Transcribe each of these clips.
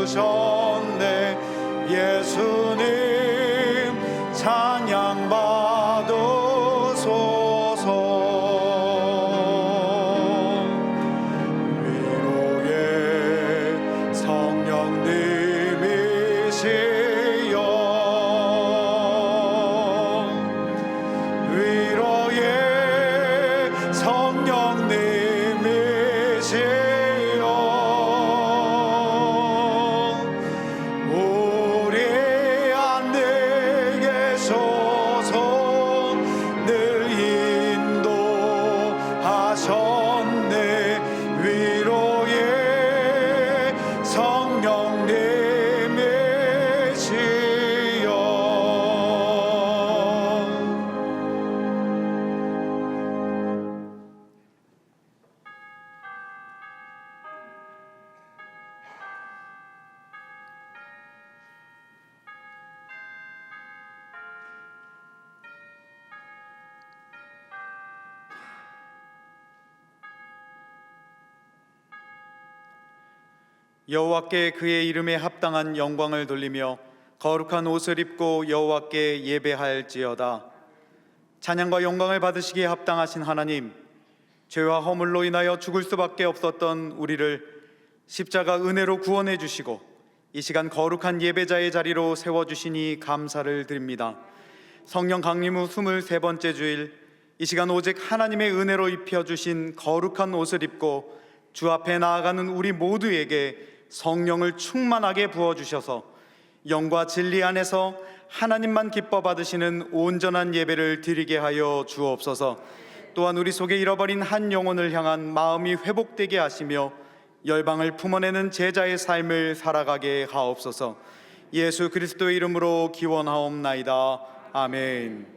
주셨네. 예수님 찬양 받으소서. 위로의 성령님이시여, 위로의 성령님이시여, 여호와께 그의 이름에 합당한 영광을 돌리며 거룩한 옷을 입고 여호와께 예배할지어다. 찬양과 영광을 받으시기에 합당하신 하나님, 죄와 허물로 인하여 죽을 수밖에 없었던 우리를 십자가 은혜로 구원해 주시고 이 시간 거룩한 예배자의 자리로 세워주시니 감사를 드립니다. 성령 강림 후 23번째 주일, 이 시간 오직 하나님의 은혜로 입혀주신 거룩한 옷을 입고 주 앞에 나아가는 우리 모두에게 성령을 충만하게 부어주셔서 영과 진리 안에서 하나님만 기뻐 받으시는 온전한 예배를 드리게 하여 주옵소서. 또한 우리 속에 잃어버린 한 영혼을 향한 마음이 회복되게 하시며 열방을 품어내는 제자의 삶을 살아가게 하옵소서. 예수 그리스도의 이름으로 기원하옵나이다. 아멘.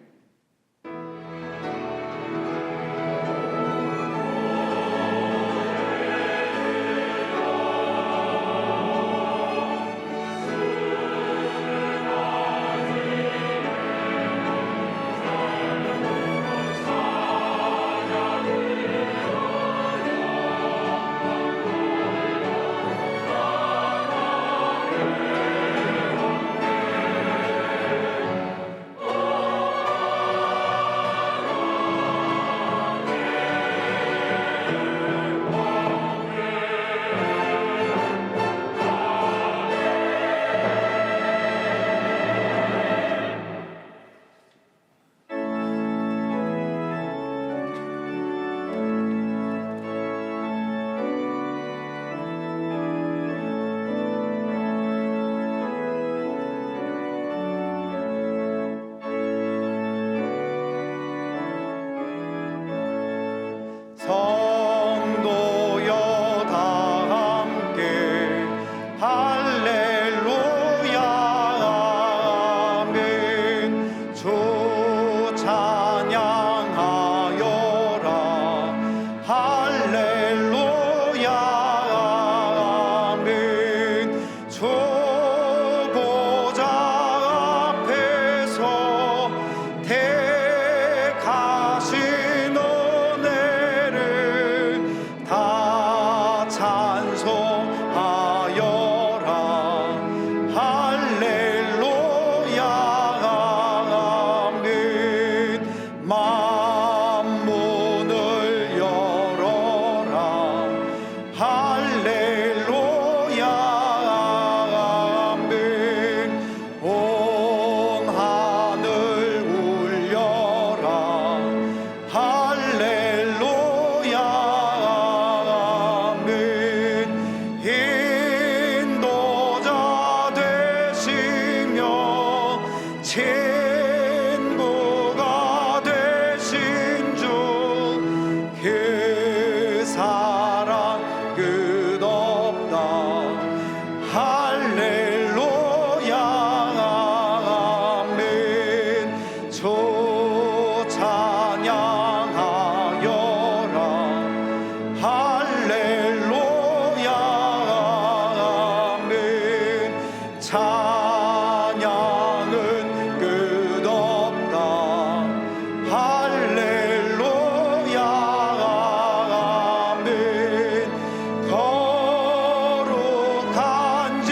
거룩한 지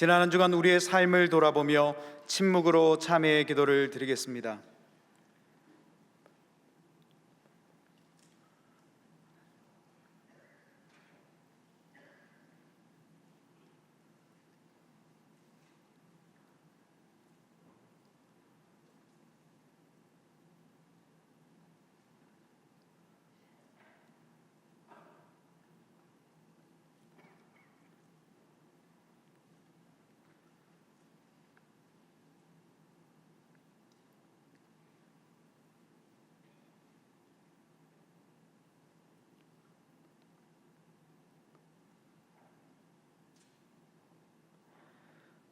지난 한 주간 우리의 삶을 돌아보며 침묵으로 참회의 기도를 드리겠습니다.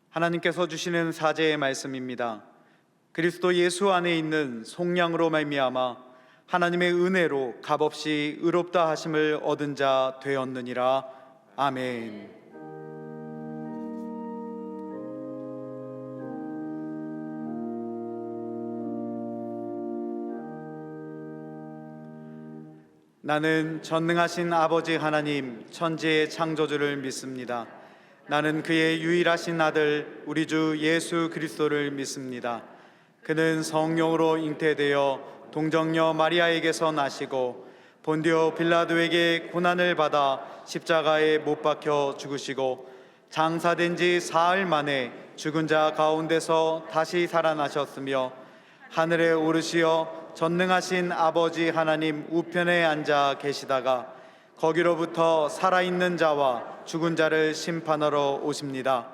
하나님께서 주시는 사제의 말씀입니다. 그리스도 예수 안에 있는 속량으로 말미암아 하나님의 은혜로 값없이 의롭다 하심을 얻은 자 되었느니라. 아멘. 나는 전능하신 아버지 하나님 천지의 창조주를 믿습니다. 나는 그의 유일하신 아들 우리 주 예수 그리스도를 믿습니다. 그는 성령으로 잉태되어 동정녀 마리아에게서 나시고 본디오 빌라도에게 고난을 받아 십자가에 못 박혀 죽으시고 장사된 지 사흘 만에 죽은 자 가운데서 다시 살아나셨으며 하늘에 오르시어 전능하신 아버지 하나님 우편에 앉아 계시다가 거기로부터 살아있는 자와 죽은 자를 심판하러 오십니다.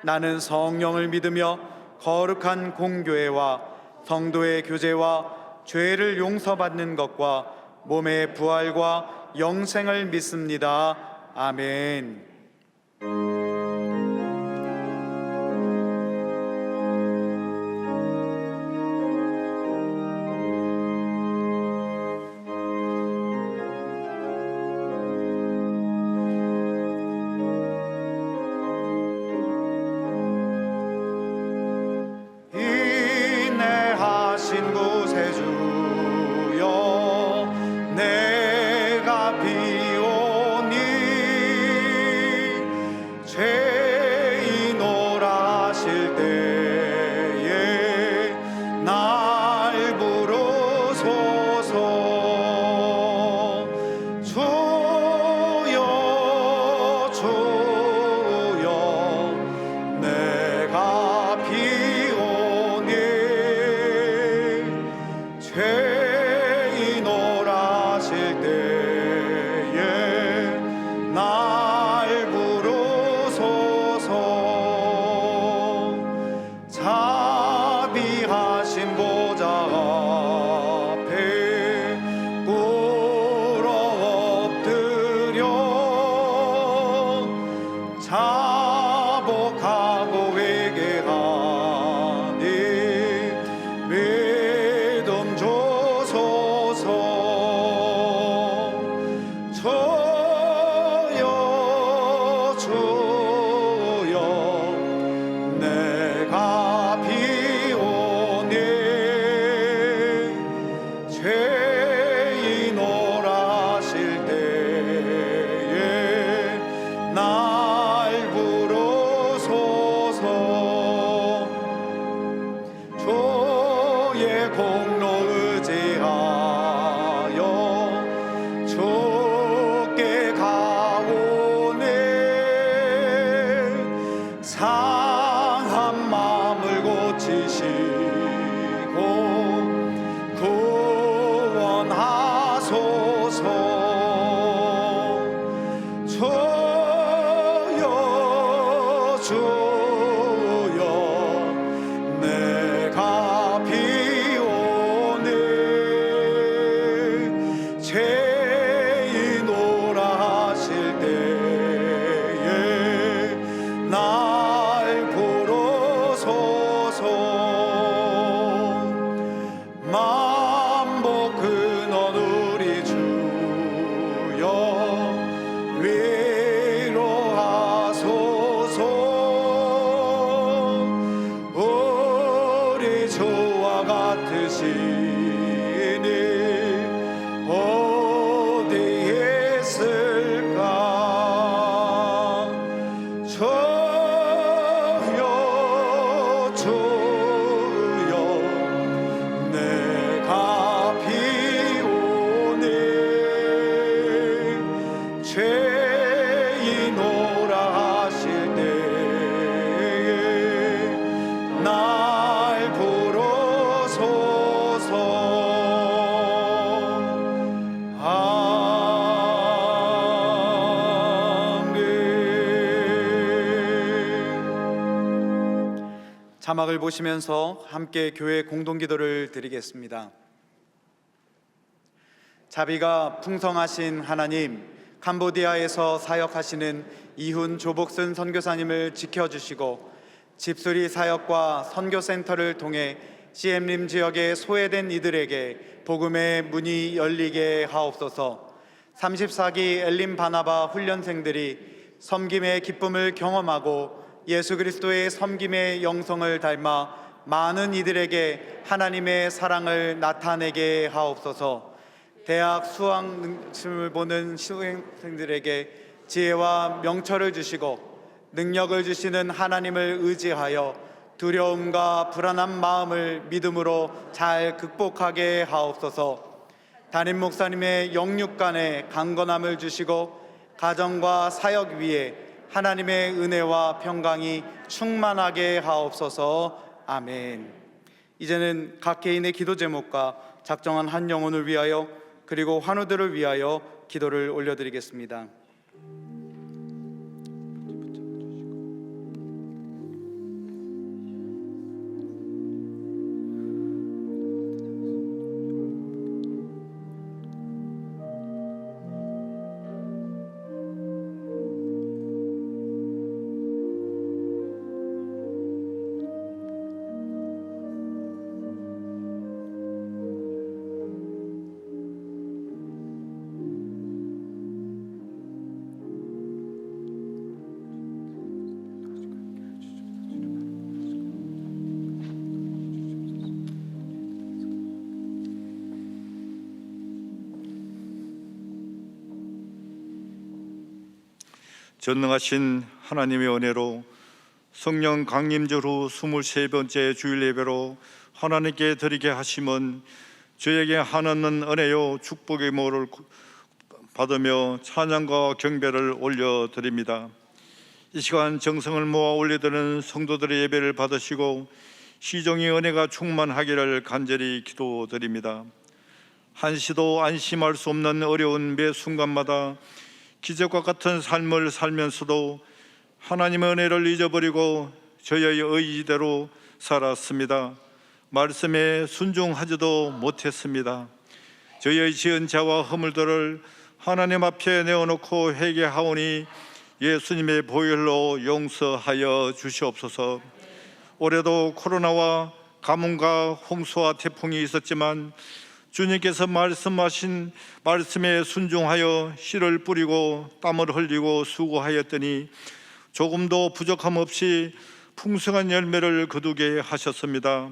나는 성령을 믿으며 거룩한 공교회와 성도의 교제와 죄를 용서받는 것과 몸의 부활과 영생을 믿습니다. 아멘. 인내하신 구세주여 내가 비오니 죄인 오라실 때에 날 부르소서. 주여 주여 내가 비오니 죄인 오라실 때에 날 부르소서. 자비하신 보좌 앞에 꿇어 엎드려 자복하고 회개하니 믿음 주소서. 주여 주여 내가 비오니 죄인 오라실 때에 날 부르소서. 주의 공로 의지하여 주께 가오네. 상한 마음을 고치시고 구원하소서. 주여 주여 내가 비오니 죄인 오라실 때에 날 부르소서. 만복 근원 우리 주 자막을 보시면서 함께 교회 공동기도를 드리겠습니다. 자비가 풍성하신 하나님, 캄보디아에서 사역하시는 이훈 조복슨 선교사님을 지켜주시고 집수리 사역과 선교센터를 통해 CM림 지역에 소외된 이들에게 복음의 문이 열리게 하옵소서. 34기 엘림 바나바 훈련생들이 섬김의 기쁨을 경험하고 예수 그리스도의 섬김의 영성을 닮아 많은 이들에게 하나님의 사랑을 나타내게 하옵소서. 대학 수학 시험을 보는 수행생들에게 지혜와 명철을 주시고 능력을 주시는 하나님을 의지하여 두려움과 불안한 마음을 믿음으로 잘 극복하게 하옵소서. 담임 목사님의 영육간에 강건함을 주시고 가정과 사역 위에 하나님의 은혜와 평강이 충만하게 하옵소서. 아멘. 이제는 각 개인의 기도 제목과 작정한 한 영혼을 위하여 그리고 환우들을 위하여 기도를 올려드리겠습니다. 전능하신 하나님의 은혜로 성령 강림절 후 23번째 주일 예배로 하나님께 드리게 하심은 저에게 한없는 은혜요 축복의 모를 받으며 찬양과 경배를 올려드립니다. 이 시간 정성을 모아 올려드리는 성도들의 예배를 받으시고 시종의 은혜가 충만하기를 간절히 기도드립니다. 한시도 안심할 수 없는 어려운 매 순간마다 기적과 같은 삶을 살면서도 하나님의 은혜를 잊어버리고 저의 의지대로 살았습니다. 말씀에 순종하지도 못했습니다. 저의 지은 죄와 허물들을 하나님 앞에 내어놓고 회개하오니 예수님의 보혈로 용서하여 주시옵소서. 올해도 코로나와 가뭄과 홍수와 태풍이 있었지만 주님께서 말씀하신 말씀에 순종하여 씨를 뿌리고 땀을 흘리고 수고하였더니 조금도 부족함 없이 풍성한 열매를 거두게 하셨습니다.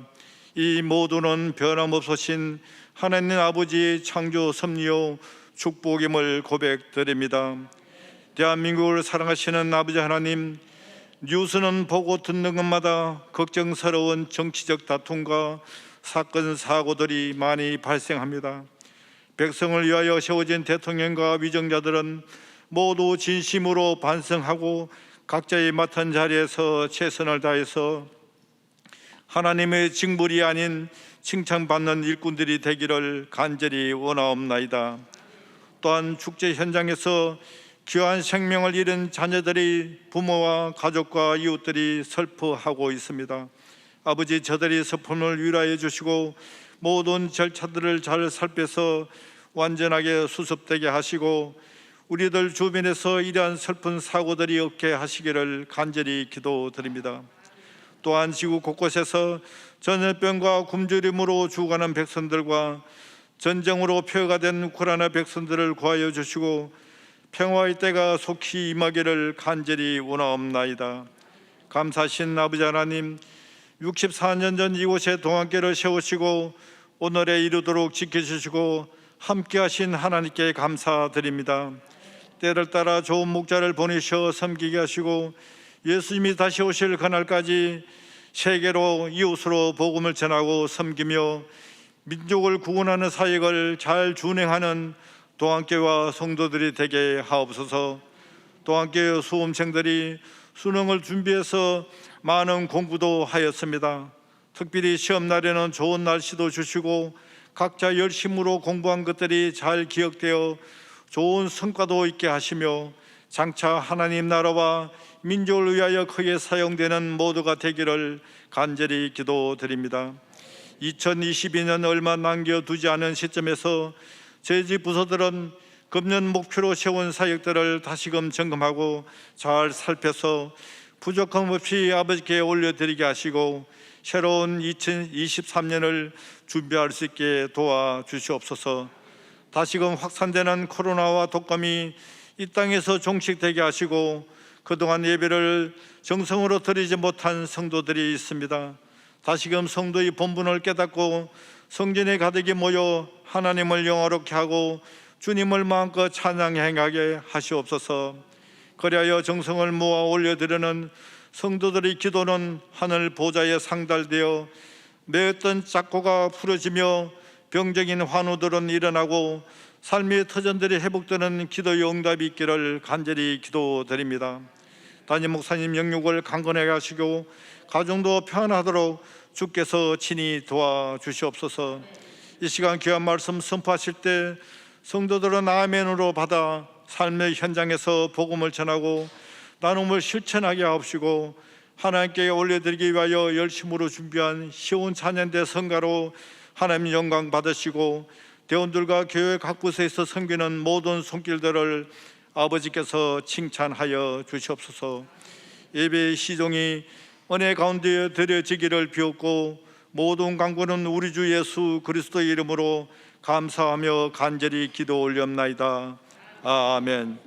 이 모두는 변함없으신 하나님 아버지의 창조 섭리요 축복임을 고백드립니다. 대한민국을 사랑하시는 아버지 하나님, 뉴스는 보고 듣는 것마다 걱정스러운 정치적 다툼과 사건 사고들이 많이 발생합니다. 백성을 위하여 세워진 대통령과 위정자들은 모두 진심으로 반성하고 각자의 맡은 자리에서 최선을 다해서 하나님의 징벌이 아닌 칭찬받는 일꾼들이 되기를 간절히 원하옵나이다. 또한 축제 현장에서 귀한 생명을 잃은 자녀들이 부모와 가족과 이웃들이 슬퍼하고 있습니다. 아버지, 저들이 슬픔을 위로해 주시고 모든 절차들을 잘 살펴서 완전하게 수습되게 하시고 우리들 주변에서 이러한 슬픈 사고들이 없게 하시기를 간절히 기도드립니다. 또한 지구 곳곳에서 전염병과 굶주림으로 죽어가는 백성들과 전쟁으로 폐허가 된 우크라이나 백성들을 구하여 주시고 평화의 때가 속히 임하기를 간절히 원하옵나이다. 감사하신 아버지 하나님, 64년 전 이곳에 동안교를 세우시고 오늘에 이르도록 지켜주시고 함께하신 하나님께 감사드립니다. 때를 따라 좋은 목자를 보내셔 섬기게 하시고 예수님이 다시 오실 그날까지 세계로 이웃으로 복음을 전하고 섬기며 민족을 구원하는 사역을 잘 준행하는 동안교회와 성도들이 되게 하옵소서. 동안교회 수험생들이 수능을 준비해서 많은 공부도 하였습니다. 특별히 시험날에는 좋은 날씨도 주시고 각자 열심으로 공부한 것들이 잘 기억되어 좋은 성과도 있게 하시며 장차 하나님 나라와 민족을 위하여 크게 사용되는 모두가 되기를 간절히 기도드립니다. 2022년 얼마 남겨두지 않은 시점에서 저희 부서들은 금년 목표로 세운 사역들을 다시금 점검하고 잘 살펴서 부족함 없이 아버지께 올려드리게 하시고 새로운 2023년을 준비할 수 있게 도와주시옵소서. 다시금 확산되는 코로나와 독감이 이 땅에서 종식되게 하시고 그동안 예배를 정성으로 드리지 못한 성도들이 있습니다. 다시금 성도의 본분을 깨닫고 성전에 가득히 모여 하나님을 영화롭게 하고 주님을 마음껏 찬양 행하게 하시옵소서. 그리하여 정성을 모아 올려드리는 성도들의 기도는 하늘 보좌에 상달되어 매었던 작고가 풀어지며 병적인 환우들은 일어나고 삶의 터전들이 회복되는 기도의 응답이 있기를 간절히 기도드립니다. 담임 목사님 영육을 강건하게 하시고 가정도 평안하도록 주께서 친히 도와주시옵소서. 이 시간 귀한 말씀 선포하실 때 성도들은 아멘으로 받아 삶의 현장에서 복음을 전하고 나눔을 실천하게 하옵시고 하나님께 올려드리기 위하여 열심으로 준비한 시온 찬양대 성가로 하나님 영광 받으시고 대원들과 교회 각 곳에서 섬기는 모든 손길들을 아버지께서 칭찬하여 주시옵소서. 예배의 시종이 은혜 가운데 드려지기를 비옵고 모든 간구는 우리 주 예수 그리스도의 이름으로 감사하며 간절히 기도 올렵나이다. 아멘.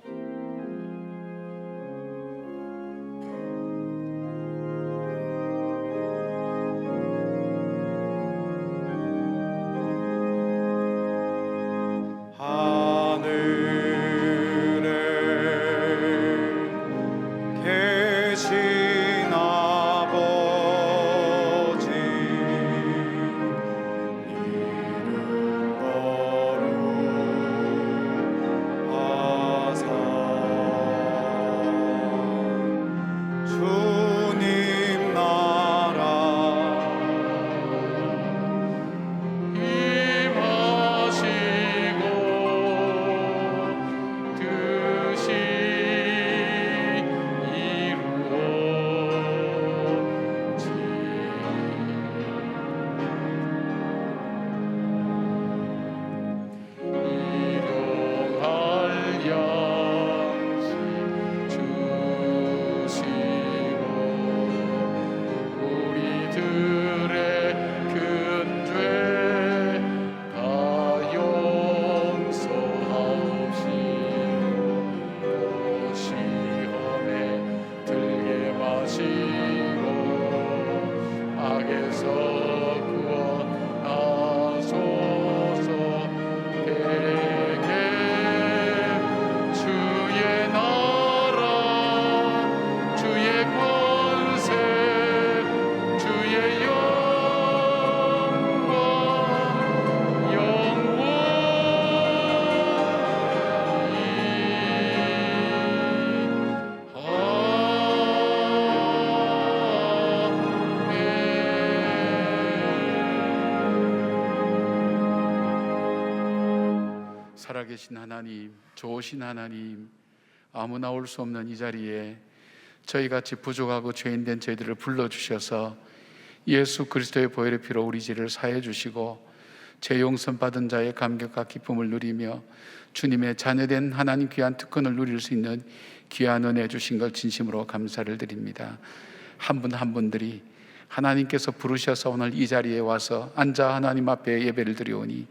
살아계신 하나님, 좋으신 하나님, 아무나 올 수 없는 이 자리에 저희같이 부족하고 죄인된 저희들을 불러주셔서 예수 그리스도의 보혈의 피로 우리 죄를 사해 주시고 죄 용서 받은 자의 감격과 기쁨을 누리며 주님의 자녀된 하나님 귀한 특권을 누릴 수 있는 귀한 은혜 주신 걸 진심으로 감사를 드립니다. 한 분 한 분들이 하나님께서 부르셔서 오늘 이 자리에 와서 앉아 하나님 앞에 예배를 드려오니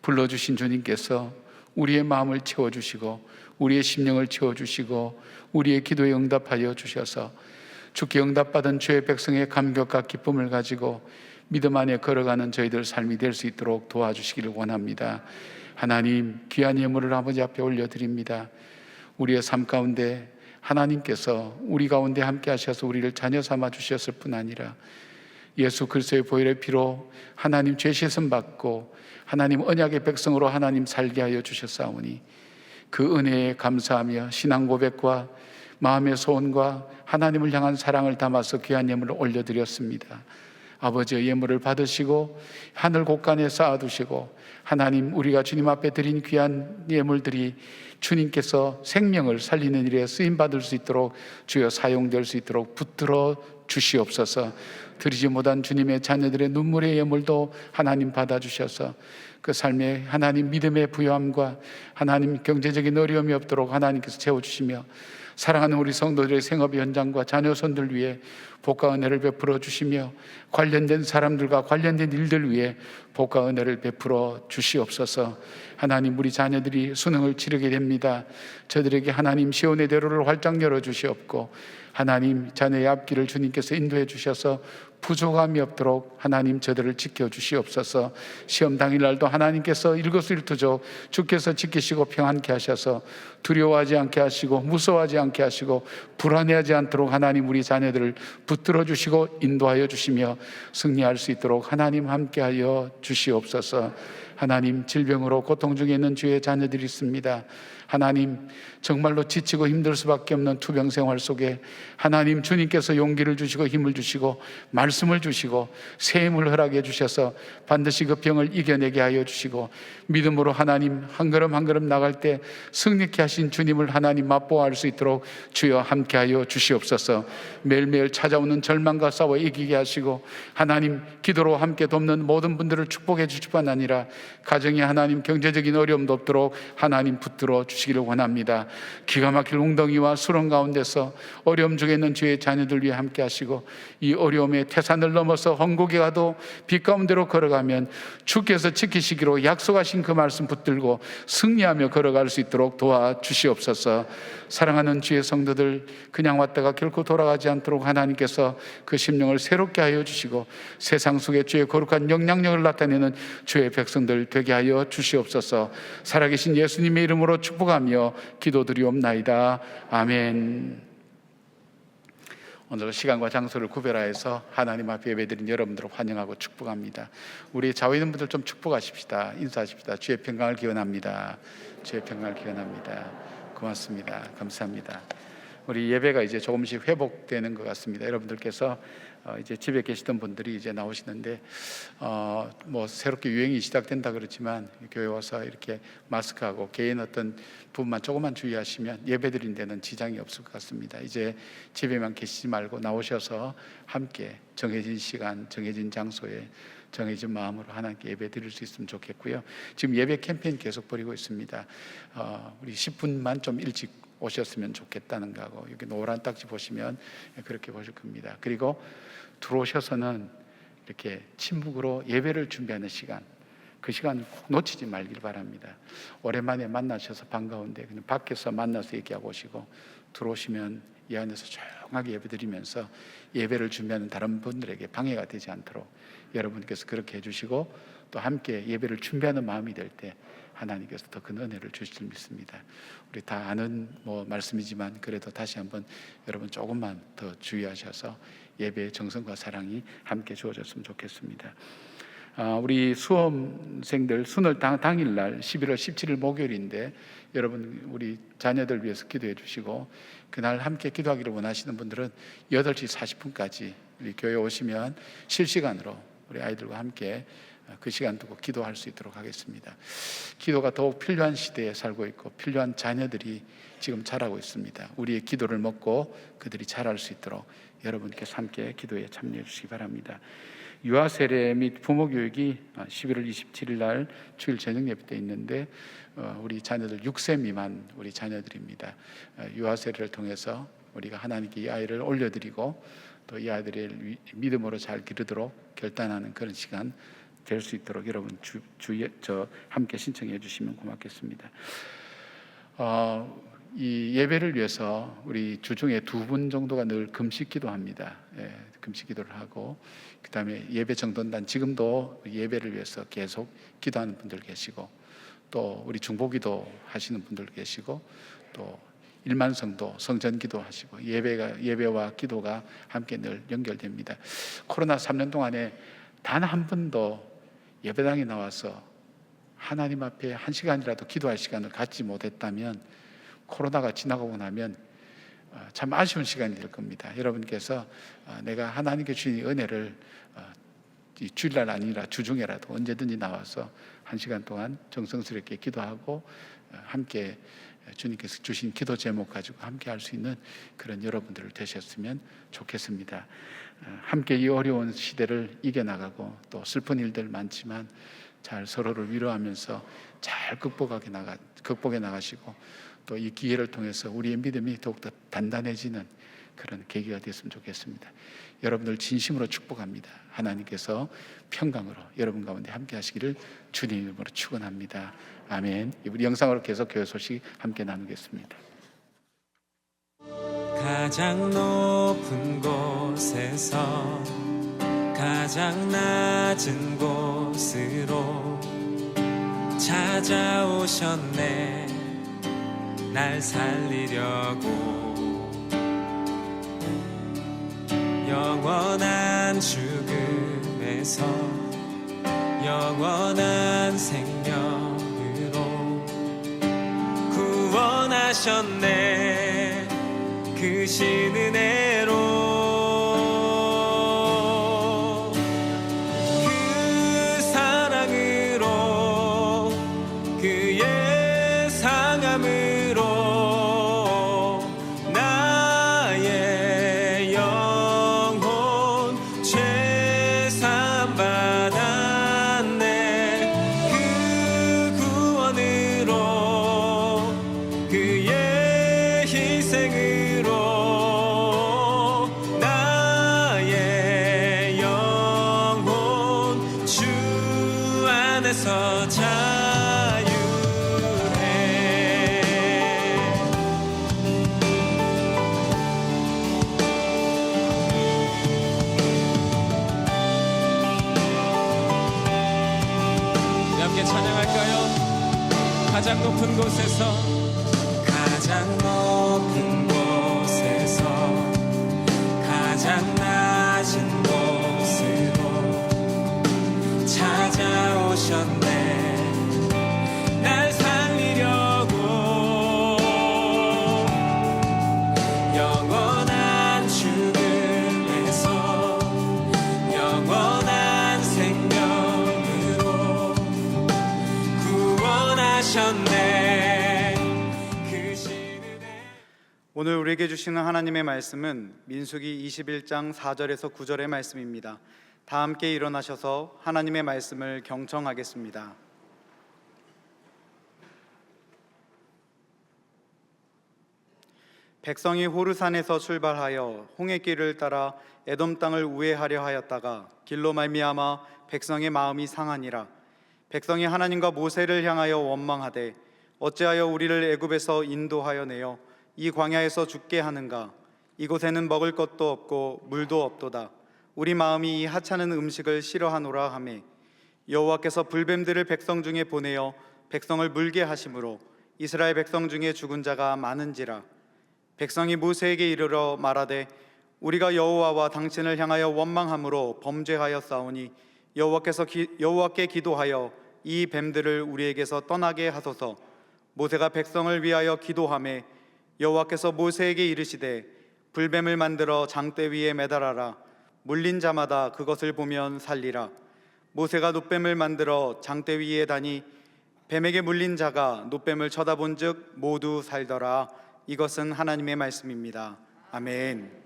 불러주신 주님께서 우리의 마음을 채워주시고 우리의 심령을 채워주시고 우리의 기도에 응답하여 주셔서 주께 응답받은 주의 백성의 감격과 기쁨을 가지고 믿음 안에 걸어가는 저희들 삶이 될 수 있도록 도와주시기를 원합니다. 하나님, 귀한 예물을 아버지 앞에 올려드립니다. 우리의 삶 가운데 하나님께서 우리 가운데 함께 하셔서 우리를 자녀 삼아 주셨을 뿐 아니라 예수 그리스도의 보혈의 피로 하나님 죄 씻음 받고 하나님 언약의 백성으로 하나님 살게 하여 주셨사오니 그 은혜에 감사하며 신앙 고백과 마음의 소원과 하나님을 향한 사랑을 담아서 귀한 예물을 올려드렸습니다. 아버지의 예물을 받으시고 하늘 곳간에 쌓아두시고 하나님, 우리가 주님 앞에 드린 귀한 예물들이 주님께서 생명을 살리는 일에 쓰임받을 수 있도록, 주여 사용될 수 있도록 붙들어 주시옵소서. 드리지 못한 주님의 자녀들의 눈물의 예물도 하나님 받아주셔서 그 삶에 하나님 믿음의 부요함과 하나님 경제적인 어려움이 없도록 하나님께서 채워주시며, 사랑하는 우리 성도들의 생업 현장과 자녀손들 위해 복과 은혜를 베풀어 주시며, 관련된 사람들과 관련된 일들 위해 복과 은혜를 베풀어 주시옵소서. 하나님, 우리 자녀들이 수능을 치르게 됩니다. 저들에게 하나님 시온의 대로를 활짝 열어 주시옵고, 하나님 자녀의 앞길을 주님께서 인도해 주셔서 부족함이 없도록 하나님 저들을 지켜주시옵소서. 시험 당일날도 하나님께서 일거수일투족 주께서 지키시고 평안케 하셔서 두려워하지 않게 하시고 무서워하지 않게 하시고 불안해하지 않도록 하나님 우리 자녀들을 붙들어 주시고 인도하여 주시며 승리할 수 있도록 하나님 함께하여 주시옵소서. 하나님, 질병으로 고통 중에 있는 주의 자녀들이 있습니다. 하나님, 정말로 지치고 힘들 수밖에 없는 투병 생활 속에 하나님 주님께서 용기를 주시고 힘을 주시고 말씀을 주시고 새 힘을 허락해 주셔서 반드시 그 병을 이겨내게 하여 주시고, 믿음으로 하나님 한 걸음 한 걸음 나갈 때 승리케 하신 주님을 하나님 맛보아할 수 있도록 주여 함께하여 주시옵소서. 매일매일 찾아오는 절망과 싸워 이기게 하시고, 하나님 기도로 함께 돕는 모든 분들을 축복해 주실 뿐 아니라 가정에 하나님 경제적인 어려움도 없도록 하나님 붙들어 주시기를 원합니다. 기가 막힐 웅덩이와 수렁 가운데서 어려움 중에 있는 주의 자녀들 위해 함께 하시고, 이 어려움의 태산을 넘어서 헝곡에 가도 빛 가운데로 걸어가면 주께서 지키시기로 약속하신 그 말씀 붙들고 승리하며 걸어갈 수 있도록 도와주시옵소서. 사랑하는 주의 성도들, 그냥 왔다가 결코 돌아가지 않도록 하나님께서 그 심령을 새롭게 하여 주시고 세상 속에 주의 거룩한 영향력을 나타내는 주의 백성들 되게 하여 주시옵소서. 살아계신 예수님의 이름으로 축복하며 기도드리옵나이다. 아멘. 오늘 시간과 장소를 구별하여서 하나님 앞에 예배드린 여러분들을 환영하고 축복합니다. 우리 좌우에 있는 분들 좀 축복하십시다. 인사하십시다. 주의 평강을 기원합니다. 주의 평강을 기원합니다. 고맙습니다. 감사합니다. 우리 예배가 이제 조금씩 회복되는 것 같습니다. 여러분들께서 이제 집에 계시던 분들이 이제 나오시는데 뭐 새롭게 유행이 시작된다 그렇지만 교회 와서 이렇게 마스크하고 개인 어떤 부분만 조금만 주의하시면 예배드린 데는 지장이 없을 것 같습니다. 이제 집에만 계시지 말고 나오셔서 함께 정해진 시간, 정해진 장소에 정해진 마음으로 하나님께 예배 드릴 수 있으면 좋겠고요. 지금 예배 캠페인 계속 벌이고 있습니다. 우리 10분만 좀 일찍 오셨으면 좋겠다는 거하고, 여기 노란 딱지 보시면 그렇게 보실 겁니다. 그리고 들어오셔서는 이렇게 침묵으로 예배를 준비하는 시간, 그 시간을 꼭 놓치지 말길 바랍니다. 오랜만에 만나셔서 반가운데 그냥 밖에서 만나서 얘기하고 오시고, 들어오시면 이 안에서 조용하게 예배드리면서 예배를 준비하는 다른 분들에게 방해가 되지 않도록 여러분께서 그렇게 해주시고, 또 함께 예배를 준비하는 마음이 될 때 하나님께서 더 큰 은혜를 주실 줄 믿습니다. 우리 다 아는 말씀이지만 그래도 다시 한번 여러분 조금만 더 주의하셔서 예배의 정성과 사랑이 함께 주어졌으면 좋겠습니다. 우리 수험생들 수능 당일날 11월 17일 목요일인데, 여러분 우리 자녀들 위해서 기도해 주시고, 그날 함께 기도하기를 원하시는 분들은 8시 40분까지 우리 교회 오시면 실시간으로 우리 아이들과 함께 그 시간 두고 기도할 수 있도록 하겠습니다. 기도가 더욱 필요한 시대에 살고 있고 필요한 자녀들이 지금 자라고 있습니다. 우리의 기도를 먹고 그들이 자랄 수 있도록 여러분께서 함께 기도에 참여해 주시기 바랍니다. 유아 세례 및 부모 교육이 11월 27일 날 주일 저녁 예배 때 있는데, 우리 자녀들 6세 미만 우리 자녀들입니다. 유아 세례를 통해서 우리가 하나님께 이 아이를 올려드리고 또 이 아이들의 믿음으로 잘 기르도록 결단하는 그런 시간 될 수 있도록 여러분 함께 신청해 주시면 고맙겠습니다. 이 예배를 위해서 우리 주중에 2분 정도가 늘 금식 기도합니다. 금식 기도를 하고, 그 다음에 예배 정돈단 지금도 예배를 위해서 계속 기도하는 분들 계시고, 또 우리 중보기도 하시는 분들 계시고, 또 일만성도 성전기도 하시고, 예배와 기도가 함께 늘 연결됩니다. 코로나 3년 동안에 단 한 번도 예배당에 나와서 하나님 앞에 1시간이라도 기도할 시간을 갖지 못했다면 코로나가 지나가고 나면 참 아쉬운 시간이 될 겁니다. 여러분께서 내가 하나님께 주신 은혜를 주일날 아니라 주중에라도 언제든지 나와서 한 시간 동안 정성스럽게 기도하고 함께 주님께서 주신 기도 제목 가지고 함께 할 수 있는 그런 여러분들을 되셨으면 좋겠습니다. 함께 이 어려운 시대를 이겨나가고 또 슬픈 일들 많지만 잘 서로를 위로하면서 잘 극복해 나가시고 또 이 기회를 통해서 우리의 믿음이 더욱더 단단해지는 그런 계기가 됐으면 좋겠습니다. 여러분들 진심으로 축복합니다. 하나님께서 평강으로 여러분 가운데 함께 하시기를 주님 이름으로 축원합니다. 아멘. 우리 영상으로 계속 교회 소식 함께 나누겠습니다. 가장 높은 곳에서 가장 낮은 곳으로 찾아오셨네. 날 살리려고 영원한 죽음에서 영원한 생명으로 구원하셨네. 그 신 은혜로 그 사랑으로 그의 상함으로 나의 영혼 죄사함 받았네. 그 구원으로 그의 희생으로 나의 영혼 주 안에서 자유해. 함께 찬양할까요? 가장 높은 곳에서 가장 높은 곳에서 가장 낮은 곳으로 찾아오셨네. 날 살리려고 영원한 죽음에서 영원한 생명으로 구원하셨네. 그 신은 오늘 우리에게 주시는 하나님의 말씀은 민수기 21장 4절에서 9절의 말씀입니다. 다 함께 일어나셔서 하나님의 말씀을 경청하겠습니다. 백성이 호르산에서 출발하여 홍해길을 따라 에돔 땅을 우회하려 하였다가 길로 말미암아 백성의 마음이 상하니라. 백성이 하나님과 모세를 향하여 원망하되 어찌하여 우리를 애굽에서 인도하여 내어 이 광야에서 죽게 하는가? 이곳에는 먹을 것도 없고 물도 없도다. 우리 마음이 이 하찮은 음식을 싫어하노라 하매 여호와께서 불뱀들을 백성 중에 보내어 백성을 물게 하심으로 이스라엘 백성 중에 죽은 자가 많은지라. 백성이 모세에게 이르러 말하되 우리가 여호와와 당신을 향하여 원망함으로 범죄하였사오니 여호와께 기도하여 이 뱀들을 우리에게서 떠나게 하소서. 모세가 백성을 위하여 기도하매 여호와께서 모세에게 이르시되 불뱀을 만들어 장대 위에 매달아라. 물린 자마다 그것을 보면 살리라. 모세가 놋뱀을 만들어 장대 위에 다니 뱀에게 물린 자가 놋뱀을 쳐다본즉 모두 살더라. 이것은 하나님의 말씀입니다. 아멘.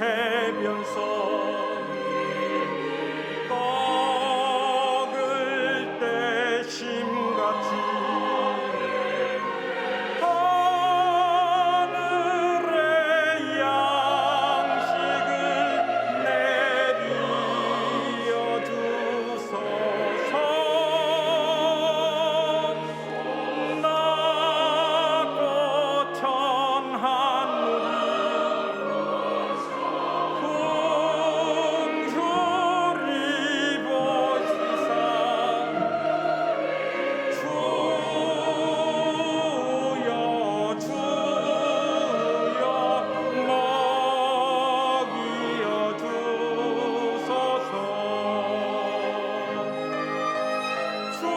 해변서 떡을 때 심같이 하늘의 양식을 내려 주소서. 낮고 천한 눈이 긍휼히 보시사 주여 주여 먹이어 주소서. 주여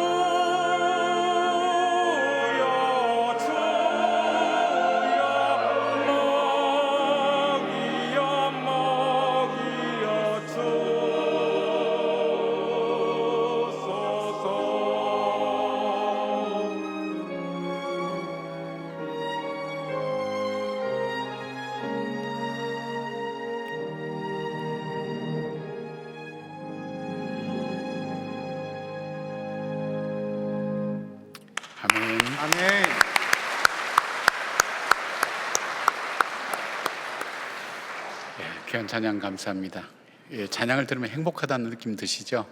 주여 먹이어 주소서. 아멘. 아멘. 귀한 찬양 감사합니다. 찬양을 들으면 행복하다는 느낌 드시죠?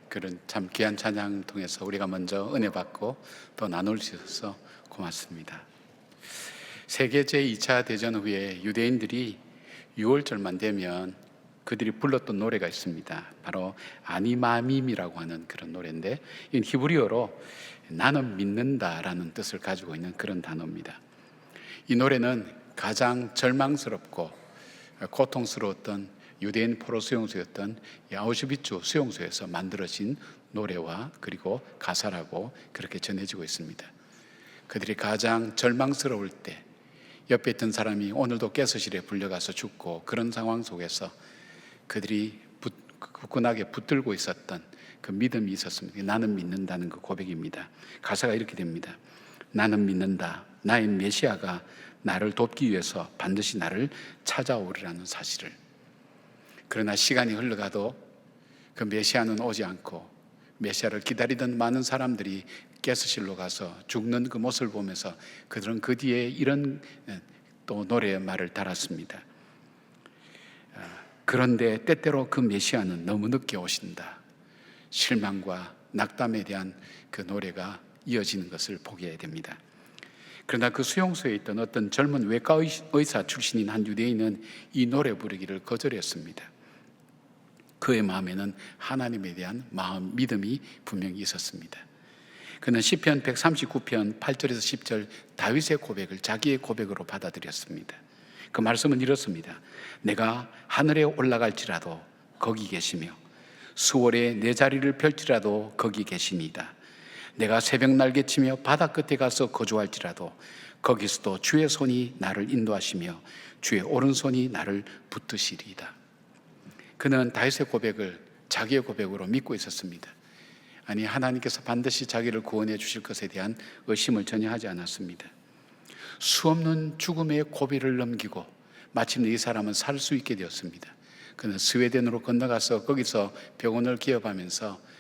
그런 참 귀한 찬양 통해서 우리가 먼저 은혜 받고 또 나눌 수 있어서 고맙습니다. 세계 제2차 대전 후에 유대인들이 6월절만 되면 그들이 불렀던 노래가 있습니다. 바로 아니마밈이라고 하는 그런 노래인데, 이 히브리어로 나는 믿는다라는 뜻을 가지고 있는 그런 단어입니다. 이 노래는 가장 절망스럽고 고통스러웠던 유대인 포로 수용소였던 아우슈비츠 수용소에서 만들어진 노래와 그리고 가사라고 그렇게 전해지고 있습니다. 그들이 가장 절망스러울 때 옆에 있던 사람이 오늘도 가스실에 불려가서 죽고, 그런 상황 속에서 그들이 굳건하게 붙들고 있었던 그 믿음이 있었습니다. 나는 믿는다는 그 고백입니다. 가사가 이렇게 됩니다. 나는 믿는다. 나의 메시아가 나를 돕기 위해서 반드시 나를 찾아오리라는 사실을. 그러나 시간이 흘러가도 그 메시아는 오지 않고, 메시아를 기다리던 많은 사람들이 가스실로 가서 죽는 그 모습을 보면서 그들은 그 뒤에 이런 또 노래의 말을 달았습니다. 그런데 때때로 그 메시아는 너무 늦게 오신다. 실망과 낙담에 대한 그 노래가 이어지는 것을 보게 됩니다. 그러나 그 수용소에 있던 어떤 젊은 외과 의사 출신인 한 유대인은 이 노래 부르기를 거절했습니다. 그의 마음에는 하나님에 대한 마음, 믿음이 분명히 있었습니다. 그는 시편 139편 8절에서 10절 다윗의 고백을 자기의 고백으로 받아들였습니다. 그 말씀은 이렇습니다. 내가 하늘에 올라갈지라도 거기 계시며 수월에 내 자리를 펼지라도 거기 계시니이다. 내가 새벽 날개치며 바다 끝에 가서 거주할지라도 거기서도 주의 손이 나를 인도하시며 주의 오른손이 나를 붙드시리이다. 그는 다윗의 고백을 자기의 고백으로 믿고 있었습니다. 아니, 하나님께서 반드시 자기를 구원해 주실 것에 대한 의심을 전혀 하지 않았습니다. 수없는 죽음의 고비를 넘기고 마침내 이 사람은 살 수 있게 되었습니다. 그는 스웨덴으로 건너가서 거기서 병원을 기업하면서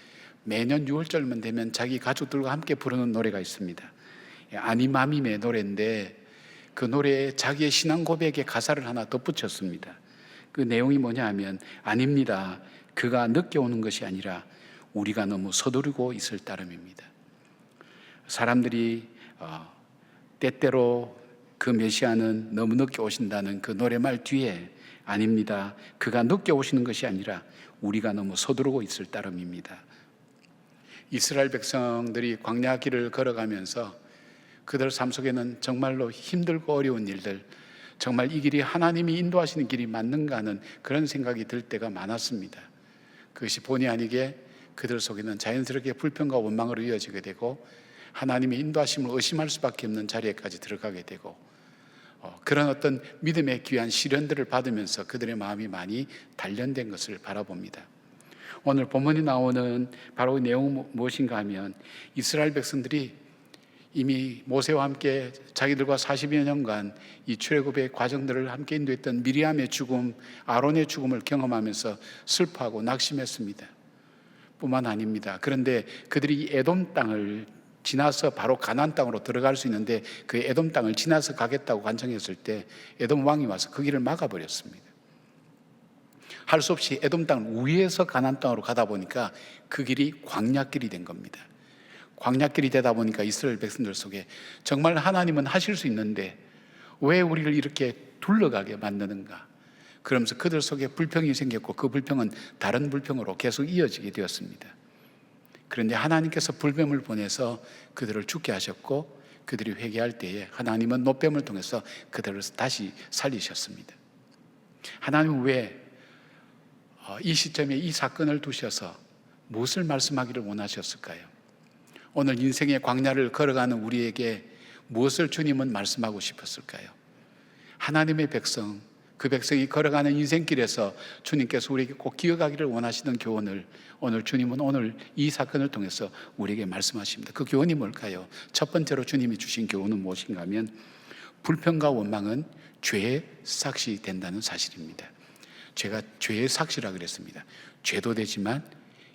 매년 6월절만 되면 자기 가족들과 함께 부르는 노래가 있습니다. 아니마밈의 노래인데, 그 노래에 자기의 신앙 고백의 가사를 하나 덧붙였습니다. 그 내용이 뭐냐 하면, 아닙니다. 그가 늦게 오는 것이 아니라 우리가 너무 서두르고 있을 따름입니다. 사람들이 때때로 그 메시아는 너무 늦게 오신다는 그 노래말 뒤에, 아닙니다. 그가 늦게 오시는 것이 아니라 우리가 너무 서두르고 있을 따름입니다. 이스라엘 백성들이 광야 길을 걸어가면서 그들 삶 속에는 정말로 힘들고 어려운 일들, 정말 이 길이 하나님이 인도하시는 길이 맞는가 하는 그런 생각이 들 때가 많았습니다. 그것이 본의 아니게 그들 속에는 자연스럽게 불평과 원망으로 이어지게 되고, 하나님의 인도하심을 의심할 수밖에 없는 자리에까지 들어가게 되고, 그런 어떤 믿음의 귀한 시련들을 받으면서 그들의 마음이 많이 단련된 것을 바라봅니다. 오늘 본문이 나오는 바로 이 내용은 무엇인가 하면, 이스라엘 백성들이 이미 모세와 함께 자기들과 40여 년간 이 출애굽의 과정들을 함께 인도했던 미리암의 죽음, 아론의 죽음을 경험하면서 슬퍼하고 낙심했습니다. 뿐만 아닙니다. 그런데 그들이 에돔 땅을 지나서 바로 가나안 땅으로 들어갈 수 있는데 그 에돔 땅을 지나서 가겠다고 간청했을 때 에돔 왕이 와서 그 길을 막아버렸습니다. 할 수 없이 에돔 땅을 우회해서 가나안 땅으로 가다 보니까 그 길이 광야길이 된 겁니다. 광야길이 되다 보니까 이스라엘 백성들 속에 정말 하나님은 하실 수 있는데 왜 우리를 이렇게 둘러가게 만드는가? 그러면서 그들 속에 불평이 생겼고 그 불평은 다른 불평으로 계속 이어지게 되었습니다. 그런데 하나님께서 불뱀을 보내서 그들을 죽게 하셨고 그들이 회개할 때에 하나님은 노뱀을 통해서 그들을 다시 살리셨습니다. 하나님은 왜 이 시점에 이 사건을 두셔서 무엇을 말씀하기를 원하셨을까요? 오늘 인생의 광야를 걸어가는 우리에게 무엇을 주님은 말씀하고 싶었을까요? 하나님의 백성, 그 백성이 걸어가는 인생길에서 주님께서 우리에게 꼭 기억하기를 원하시는 교훈을 오늘 주님은 오늘 이 사건을 통해서 우리에게 말씀하십니다. 그 교훈이 뭘까요? 첫 번째로 주님이 주신 교훈은 무엇인가 하면 불평과 원망은 죄의 삭이 된다는 사실입니다. 죄가 죄의 삭이라 그랬습니다. 죄도 되지만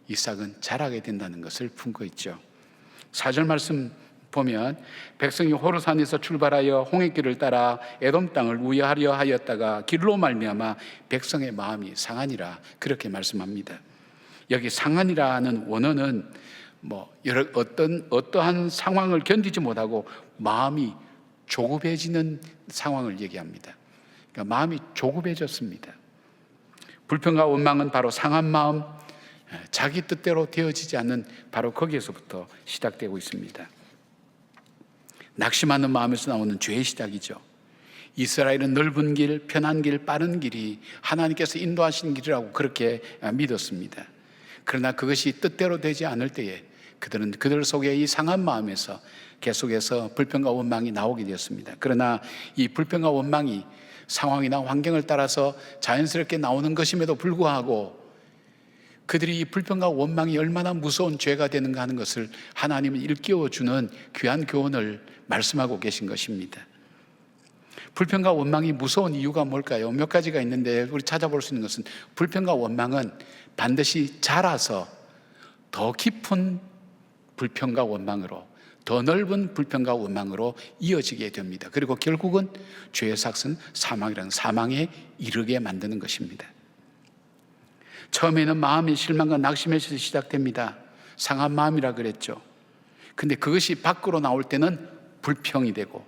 이 삭은 자라게 된다는 것을 품고 있죠. 4절 말씀 보면 백성이 호르산에서 출발하여 홍해길을 따라 에돔 땅을 우회하려 하였다가 길로 말미암아 백성의 마음이 상하니라 그렇게 말씀합니다. 여기 상하니라는 원어는 어떠한 상황을 견디지 못하고 마음이 조급해지는 상황을 얘기합니다. 그러니까 마음이 조급해졌습니다. 불평과 원망은 바로 상한 마음, 자기 뜻대로 되어지지 않는 바로 거기에서부터 시작되고 있습니다. 낙심하는 마음에서 나오는 죄의 시작이죠. 이스라엘은 넓은 길, 편한 길, 빠른 길이 하나님께서 인도하신 길이라고 그렇게 믿었습니다. 그러나 그것이 뜻대로 되지 않을 때에 그들은 그들 속에 이 상한 마음에서 계속해서 불평과 원망이 나오게 되었습니다. 그러나 이 불평과 원망이 상황이나 환경을 따라서 자연스럽게 나오는 것임에도 불구하고 그들이 이 불평과 원망이 얼마나 무서운 죄가 되는가 하는 것을 하나님은 일깨워주는 귀한 교훈을 말씀하고 계신 것입니다. 불평과 원망이 무서운 이유가 뭘까요? 몇 가지가 있는데 우리 찾아볼 수 있는 것은 불평과 원망은 반드시 자라서 더 깊은 불평과 원망으로, 더 넓은 불평과 원망으로 이어지게 됩니다. 그리고 결국은 죄의 삭은 사망이라는 사망에 이르게 만드는 것입니다. 처음에는 마음의 실망과 낙심에서 시작됩니다. 상한 마음이라 그랬죠. 근데 그것이 밖으로 나올 때는 불평이 되고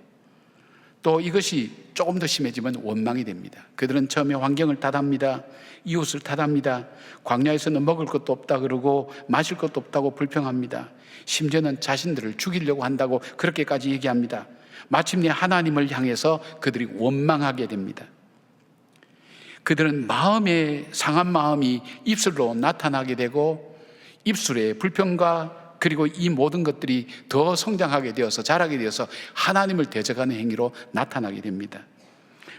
또 이것이 조금 더 심해지면 원망이 됩니다. 그들은 처음에 환경을 탓합니다. 이웃을 탓합니다. 광야에서는 먹을 것도 없다 그러고 마실 것도 없다고 불평합니다. 심지어는 자신들을 죽이려고 한다고 그렇게까지 얘기합니다. 마침내 하나님을 향해서 그들이 원망하게 됩니다. 그들은 마음의 상한 마음이 입술로 나타나게 되고 입술에 불평과 그리고 이 모든 것들이 더 성장하게 되어서 자라게 되어서 하나님을 대적하는 행위로 나타나게 됩니다.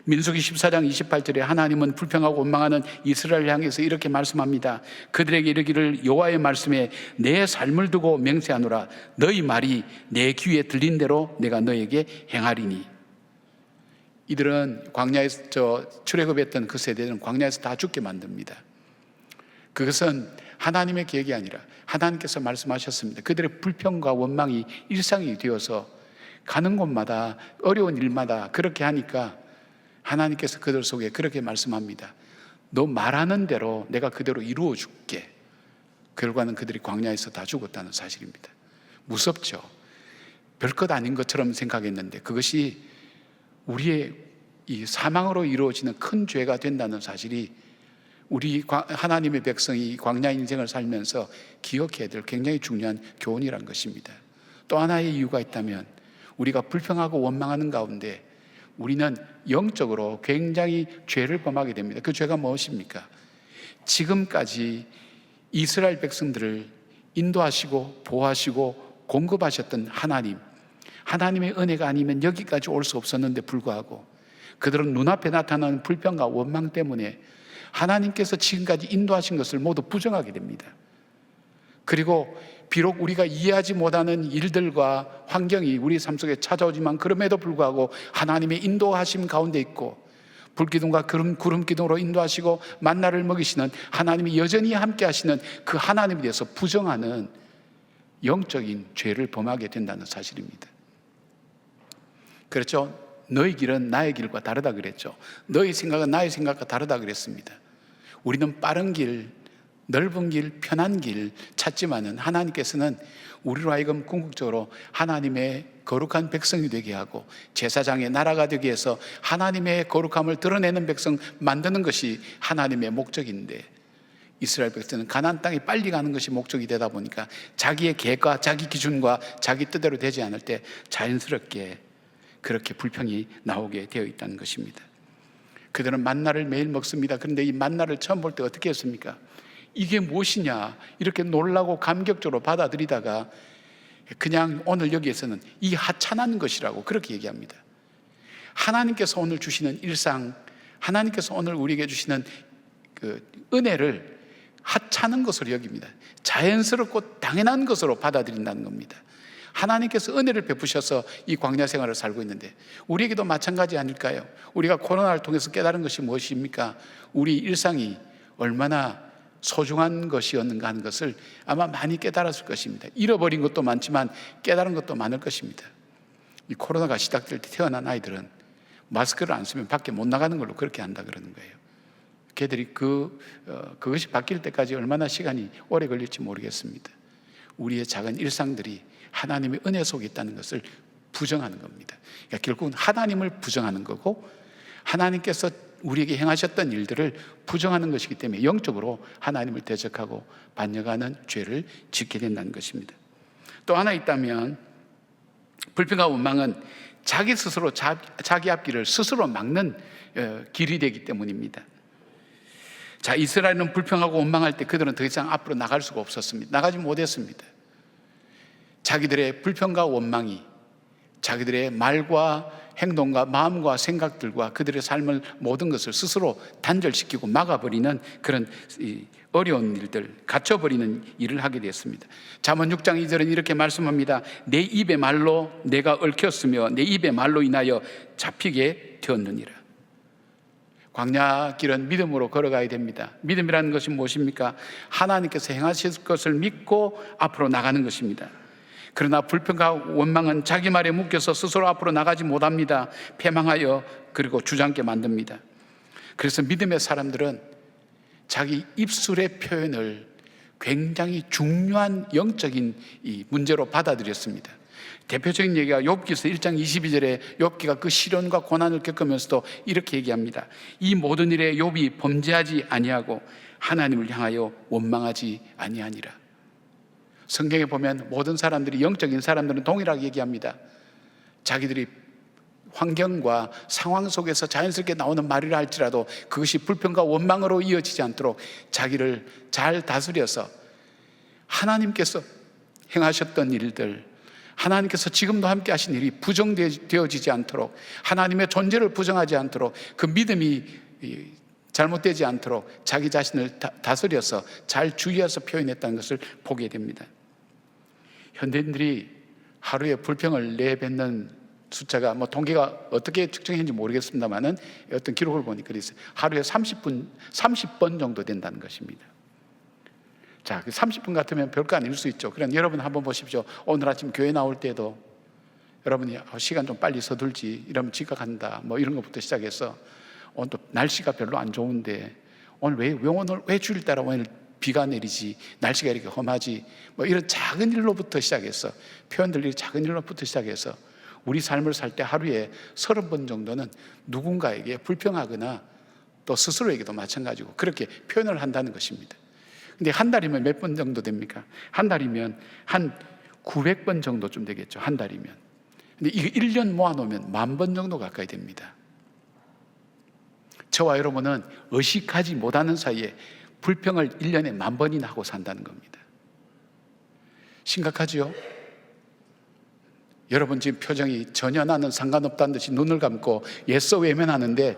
민수기 14장 28절에 하나님은 불평하고 원망하는 이스라엘을 향해서 이렇게 말씀합니다. 그들에게 이르기를 여호와의 말씀에 내 삶을 두고 맹세하노라. 너희 말이 내 귀에 들린 대로 내가 너에게 행하리니. 이들은 광야에서 출애굽했던 그 세대는 광야에서 다 죽게 만듭니다. 그것은 하나님의 계획이 아니라 하나님께서 말씀하셨습니다. 그들의 불평과 원망이 일상이 되어서 가는 곳마다 어려운 일마다 그렇게 하니까 하나님께서 그들 속에 그렇게 말씀합니다. 너 말하는 대로 내가 그대로 이루어 줄게. 결과는 그들이 광야에서 다 죽었다는 사실입니다. 무섭죠. 별것 아닌 것처럼 생각했는데 그것이 우리의 이 사망으로 이루어지는 큰 죄가 된다는 사실이 우리 하나님의 백성이 광야 인생을 살면서 기억해야 될 굉장히 중요한 교훈이란 것입니다. 또 하나의 이유가 있다면 우리가 불평하고 원망하는 가운데 우리는 영적으로 굉장히 죄를 범하게 됩니다. 그 죄가 무엇입니까? 지금까지 이스라엘 백성들을 인도하시고 보호하시고 공급하셨던 하나님의 은혜가 아니면 여기까지 올 수 없었는데 불구하고 그들은 눈앞에 나타나는 불평과 원망 때문에 하나님께서 지금까지 인도하신 것을 모두 부정하게 됩니다. 그리고 비록 우리가 이해하지 못하는 일들과 환경이 우리 삶 속에 찾아오지만 그럼에도 불구하고 하나님의 인도하심 가운데 있고 불기둥과 구름 기둥으로 인도하시고 만나를 먹이시는 하나님이 여전히 함께 하시는 그 하나님에 대해서 부정하는 영적인 죄를 범하게 된다는 사실입니다. 그렇죠? 너희 길은 나의 길과 다르다 그랬죠. 너희 생각은 나의 생각과 다르다 그랬습니다. 우리는 빠른 길, 넓은 길, 편한 길 찾지만은 하나님께서는 우리로 하여금 궁극적으로 하나님의 거룩한 백성이 되게 하고 제사장의 나라가 되게 해서 하나님의 거룩함을 드러내는 백성 만드는 것이 하나님의 목적인데, 이스라엘 백성은 가나안 땅에 빨리 가는 것이 목적이 되다 보니까 자기의 계획과 자기 기준과 자기 뜻대로 되지 않을 때 자연스럽게 그렇게 불평이 나오게 되어 있다는 것입니다. 그들은 만나를 매일 먹습니다. 그런데 이 만나를 처음 볼 때 어떻게 했습니까? 이게 무엇이냐 이렇게 놀라고 감격적으로 받아들이다가 그냥 오늘 여기에서는 이 하찮은 것이라고 그렇게 얘기합니다. 하나님께서 오늘 주시는 일상, 하나님께서 오늘 우리에게 주시는 그 은혜를 하찮은 것으로 여깁니다. 자연스럽고 당연한 것으로 받아들인다는 겁니다. 하나님께서 은혜를 베푸셔서 이 광야 생활을 살고 있는데 우리에게도 마찬가지 아닐까요? 우리가 코로나를 통해서 깨달은 것이 무엇입니까? 우리 일상이 얼마나 소중한 것이었는가 하는 것을 아마 많이 깨달았을 것입니다. 잃어버린 것도 많지만 깨달은 것도 많을 것입니다. 이 코로나가 시작될 때 태어난 아이들은 마스크를 안 쓰면 밖에 못 나가는 걸로 그렇게 한다 그러는 거예요. 걔들이 그것이 바뀔 때까지 얼마나 시간이 오래 걸릴지 모르겠습니다. 우리의 작은 일상들이 하나님의 은혜 속에 있다는 것을 부정하는 겁니다. 그러니까 결국은 하나님을 부정하는 거고 하나님께서 우리에게 행하셨던 일들을 부정하는 것이기 때문에 영적으로 하나님을 대적하고 반역하는 죄를 짓게 된다는 것입니다. 또 하나 있다면 불평과 원망은 자기 스스로 자기 앞길을 스스로 막는 길이 되기 때문입니다. 자, 이스라엘은 불평하고 원망할 때 그들은 더 이상 앞으로 나갈 수가 없었습니다. 나가지 못했습니다. 자기들의 불평과 원망이 자기들의 말과 행동과 마음과 생각들과 그들의 삶을 모든 것을 스스로 단절시키고 막아버리는 그런 어려운 일들, 갇혀버리는 일을 하게 됐습니다. 잠언 6장 2절은 이렇게 말씀합니다. 내 입의 말로 내가 얽혔으며 내 입의 말로 인하여 잡히게 되었느니라. 광야 길은 믿음으로 걸어가야 됩니다. 믿음이라는 것이 무엇입니까? 하나님께서 행하실 것을 믿고 앞으로 나가는 것입니다. 그러나 불평과 원망은 자기 말에 묶여서 스스로 앞으로 나가지 못합니다. 패망하여 그리고 주저앉게 만듭니다. 그래서 믿음의 사람들은 자기 입술의 표현을 굉장히 중요한 영적인 이 문제로 받아들였습니다. 대표적인 얘기가 욥기서 1장 22절에 욥기가 그 시련과 고난을 겪으면서도 이렇게 얘기합니다. 이 모든 일에 욥이 범죄하지 아니하고 하나님을 향하여 원망하지 아니하니라. 성경에 보면 모든 사람들이, 영적인 사람들은 동일하게 얘기합니다. 자기들이 환경과 상황 속에서 자연스럽게 나오는 말이라 할지라도 그것이 불평과 원망으로 이어지지 않도록 자기를 잘 다스려서 하나님께서 행하셨던 일들, 하나님께서 지금도 함께 하신 일이 부정되어지지 않도록, 하나님의 존재를 부정하지 않도록, 그 믿음이 잘못되지 않도록 자기 자신을 다스려서 잘 주의해서 표현했다는 것을 보게 됩니다. 현대인들이 하루에 불평을 내뱉는 숫자가 통계가 어떻게 측정했는지 모르겠습니다만은 어떤 기록을 보니 그랬어요. 하루에 30번 정도 된다는 것입니다. 자, 30분 같으면 별거 아닐 수 있죠. 그럼 여러분 한번 보십시오. 오늘 아침 교회 나올 때도 여러분이 시간 좀 빨리 서둘지 이러면 지각한다 이런 것부터 시작해서 오늘 또 날씨가 별로 안 좋은데 오늘 왜 주일 따라 오늘 비가 내리지, 날씨가 이렇게 험하지, 이런 작은 일로부터 시작해서 표현들 작은 일로부터 시작해서 우리 삶을 살 때 하루에 30번 정도는 누군가에게 불평하거나 또 스스로에게도 마찬가지고 그렇게 표현을 한다는 것입니다. 근데 한 달이면 몇 번 정도 됩니까? 한 달이면 한 900번 정도쯤 되겠죠. 한 달이면. 근데 이거 1년 모아놓으면 10,000번 정도 가까이 됩니다. 저와 여러분은 의식하지 못하는 사이에 불평을 1년에 10,000번이나 하고 산다는 겁니다. 심각하죠? 여러분 지금 표정이 전혀 나는 상관없다는 듯이 눈을 감고 예서 외면하는데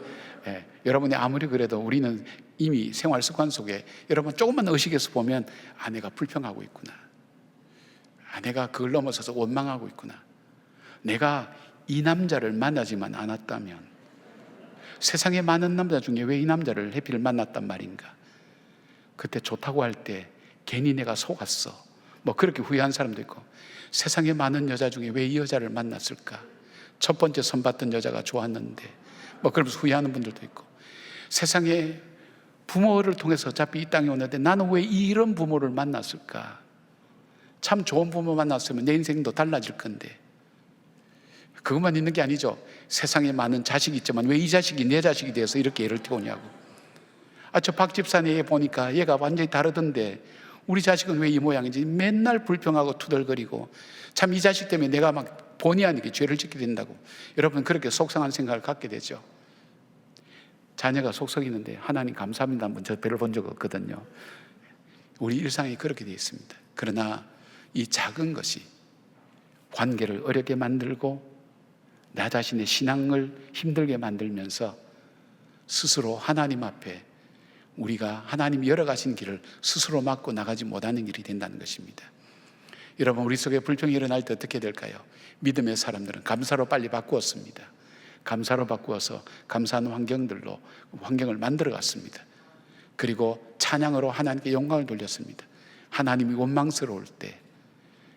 여러분이 아무리 그래도 우리는 이미 생활 습관 속에 여러분 조금만 의식해서 보면 내가 불평하고 있구나. 내가 그걸 넘어서서 원망하고 있구나. 내가 이 남자를 만나지만 않았다면, 세상에 많은 남자 중에 왜 이 남자를 해필 만났단 말인가. 그때 좋다고 할 때 괜히 내가 속았어, 뭐 그렇게 후회한 사람도 있고, 세상에 많은 여자 중에 왜 이 여자를 만났을까, 첫 번째 선봤던 여자가 좋았는데, 뭐 그러면서 후회하는 분들도 있고, 세상에 부모를 통해서 어차피 이 땅에 오는데 나는 왜 이런 부모를 만났을까, 참 좋은 부모 만났으면 내 인생도 달라질 건데. 그것만 있는 게 아니죠. 세상에 많은 자식이 있지만 왜 이 자식이 내 자식이 돼서 이렇게 애를 태우냐고. 저 박 집사님 애 보니까 얘가 완전히 다르던데 우리 자식은 왜 이 모양인지 맨날 불평하고 투덜거리고, 참 이 자식 때문에 내가 막 본의 아니게 죄를 짓게 된다고. 여러분, 그렇게 속상한 생각을 갖게 되죠. 자녀가 속썩이는데 하나님 감사합니다 한번 저 별을 본 적 없거든요. 우리 일상이 그렇게 되어 있습니다. 그러나 이 작은 것이 관계를 어렵게 만들고 나 자신의 신앙을 힘들게 만들면서 스스로 하나님 앞에 우리가 하나님이 열어가신 길을 스스로 막고 나가지 못하는 일이 된다는 것입니다. 여러분, 우리 속에 불평이 일어날 때 어떻게 될까요? 믿음의 사람들은 감사로 빨리 바꾸었습니다. 감사로 바꾸어서 감사하는 환경을 만들어 갔습니다. 그리고 찬양으로 하나님께 영광을 돌렸습니다. 하나님이 원망스러울 때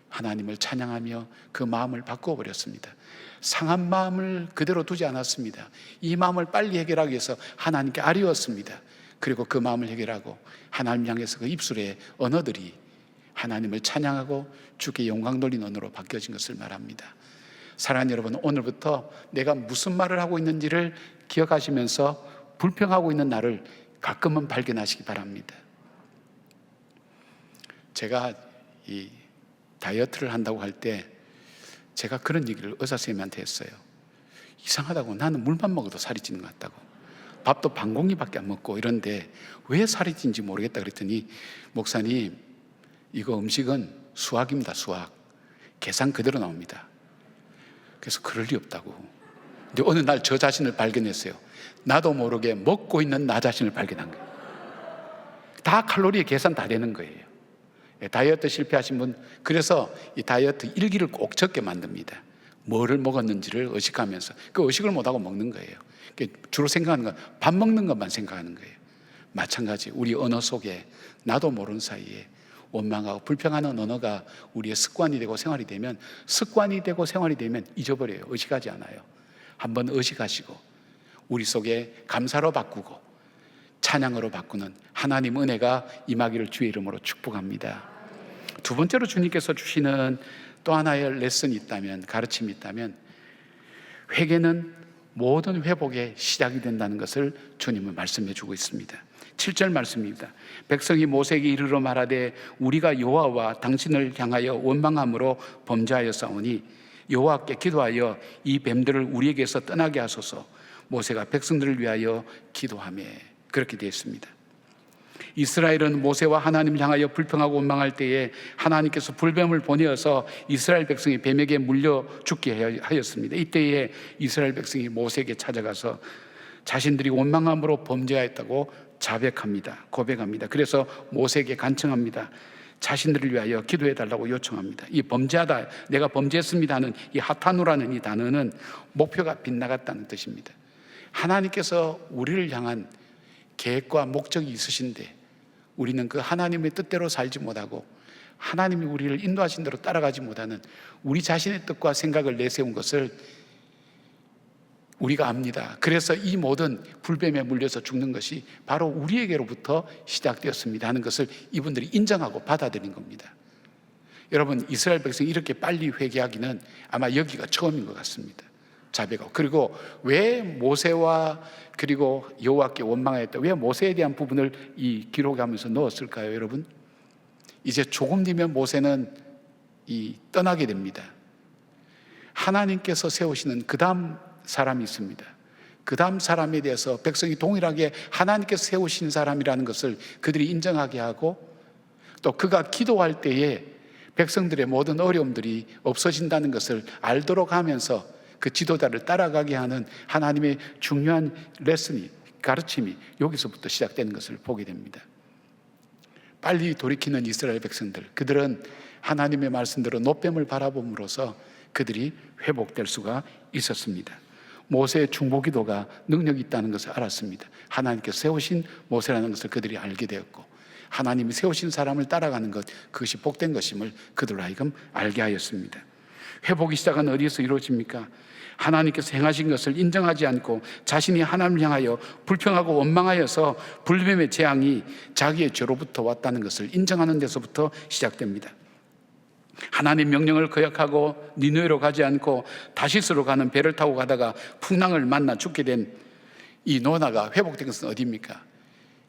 하나님을 찬양하며 그 마음을 바꾸어 버렸습니다. 상한 마음을 그대로 두지 않았습니다. 이 마음을 빨리 해결하기 위해서 하나님께 아뢰었습니다. 그리고 그 마음을 해결하고 하나님 향해서 그 입술의 언어들이 하나님을 찬양하고 주께 영광 돌리는 언어로 바뀌어진 것을 말합니다. 사랑하는 여러분, 오늘부터 내가 무슨 말을 하고 있는지를 기억하시면서 불평하고 있는 나를 가끔은 발견하시기 바랍니다. 제가 이 다이어트를 한다고 할 때 제가 그런 얘기를 의사선생님한테 했어요. 이상하다고, 나는 물만 먹어도 살이 찌는 것 같다고, 밥도 반 공기밖에 안 먹고 이런데 왜 살이 찌는지 모르겠다 그랬더니, 목사님, 이거 음식은 수학입니다. 수학. 계산 그대로 나옵니다. 그래서 그럴 리 없다고. 근데 어느 날 저 자신을 발견했어요. 나도 모르게 먹고 있는 나 자신을 발견한 거예요. 다 칼로리에 계산 다 되는 거예요. 다이어트 실패하신 분, 그래서 이 다이어트 일기를 꼭 적게 만듭니다. 뭐를 먹었는지를 의식하면서. 그 의식을 못하고 먹는 거예요. 주로 생각하는 건 밥 먹는 것만 생각하는 거예요. 마찬가지 우리 언어 속에 나도 모르는 사이에 원망하고 불평하는 언어가 우리의 습관이 되고 생활이 되면, 습관이 되고 생활이 되면 잊어버려요. 의식하지 않아요. 한번 의식하시고 우리 속에 감사로 바꾸고 찬양으로 바꾸는 하나님 은혜가 임하기를 주의 이름으로 축복합니다. 두 번째로 주님께서 주시는 또 하나의 레슨이 있다면, 가르침이 있다면, 회개는 모든 회복의 시작이 된다는 것을 주님은 말씀해 주고 있습니다. 7절 말씀입니다. 백성이 모세에게 이르러 말하되 우리가 여호와와 당신을 향하여 원망함으로 범죄하였사오니 여호와께 기도하여 이 뱀들을 우리에게서 떠나게 하소서. 모세가 백성들을 위하여 기도하며, 그렇게 되어 있습니다. 이스라엘은 모세와 하나님을 향하여 불평하고 원망할 때에 하나님께서 불뱀을 보내어서 이스라엘 백성이 뱀에게 물려 죽게 하였습니다. 이때에 이스라엘 백성이 모세에게 찾아가서 자신들이 원망함으로 범죄하였다고 자백합니다. 고백합니다. 그래서 모세에게 간청합니다. 자신들을 위하여 기도해 달라고 요청합니다. 이 범죄하다, 내가 범죄했습니다 하는 이 하타누라는 이 단어는 목표가 빗나갔다는 뜻입니다. 하나님께서 우리를 향한 계획과 목적이 있으신데 우리는 그 하나님의 뜻대로 살지 못하고 하나님이 우리를 인도하신 대로 따라가지 못하는 우리 자신의 뜻과 생각을 내세운 것을 우리가 압니다. 그래서 이 모든 불뱀에 물려서 죽는 것이 바로 우리에게로부터 시작되었습니다 하는 것을 이분들이 인정하고 받아들인 겁니다. 여러분, 이스라엘 백성이 이렇게 빨리 회개하기는 아마 여기가 처음인 것 같습니다. 자백하고. 그리고 왜 모세와 그리고 여호와께 원망하였다, 왜 모세에 대한 부분을 이 기록하면서 넣었을까요? 여러분, 이제 조금 뒤면 모세는 떠나게 됩니다. 하나님께서 세우시는 그 다음 사람이 있습니다. 그 다음 사람에 대해서 백성이 동일하게 하나님께서 세우신 사람이라는 것을 그들이 인정하게 하고, 또 그가 기도할 때에 백성들의 모든 어려움들이 없어진다는 것을 알도록 하면서 그 지도자를 따라가게 하는 하나님의 중요한 레슨이, 가르침이 여기서부터 시작되는 것을 보게 됩니다. 빨리 돌이키는 이스라엘 백성들, 그들은 하나님의 말씀대로 노뱀을 바라봄으로써 그들이 회복될 수가 있었습니다. 모세의 중보기도가 능력이 있다는 것을 알았습니다. 하나님께서 세우신 모세라는 것을 그들이 알게 되었고, 하나님이 세우신 사람을 따라가는 것, 그것이 복된 것임을 그들로 하여금 알게 하였습니다. 회복의 시작은 어디에서 이루어집니까? 하나님께서 행하신 것을 인정하지 않고 자신이 하나님을 향하여 불평하고 원망하여서 불뱀의 재앙이 자기의 죄로부터 왔다는 것을 인정하는 데서부터 시작됩니다. 하나님 명령을 거역하고 니느웨로 가지 않고 다시스로 가는 배를 타고 가다가 풍랑을 만나 죽게 된 이 노나가 회복된 것은 어디입니까?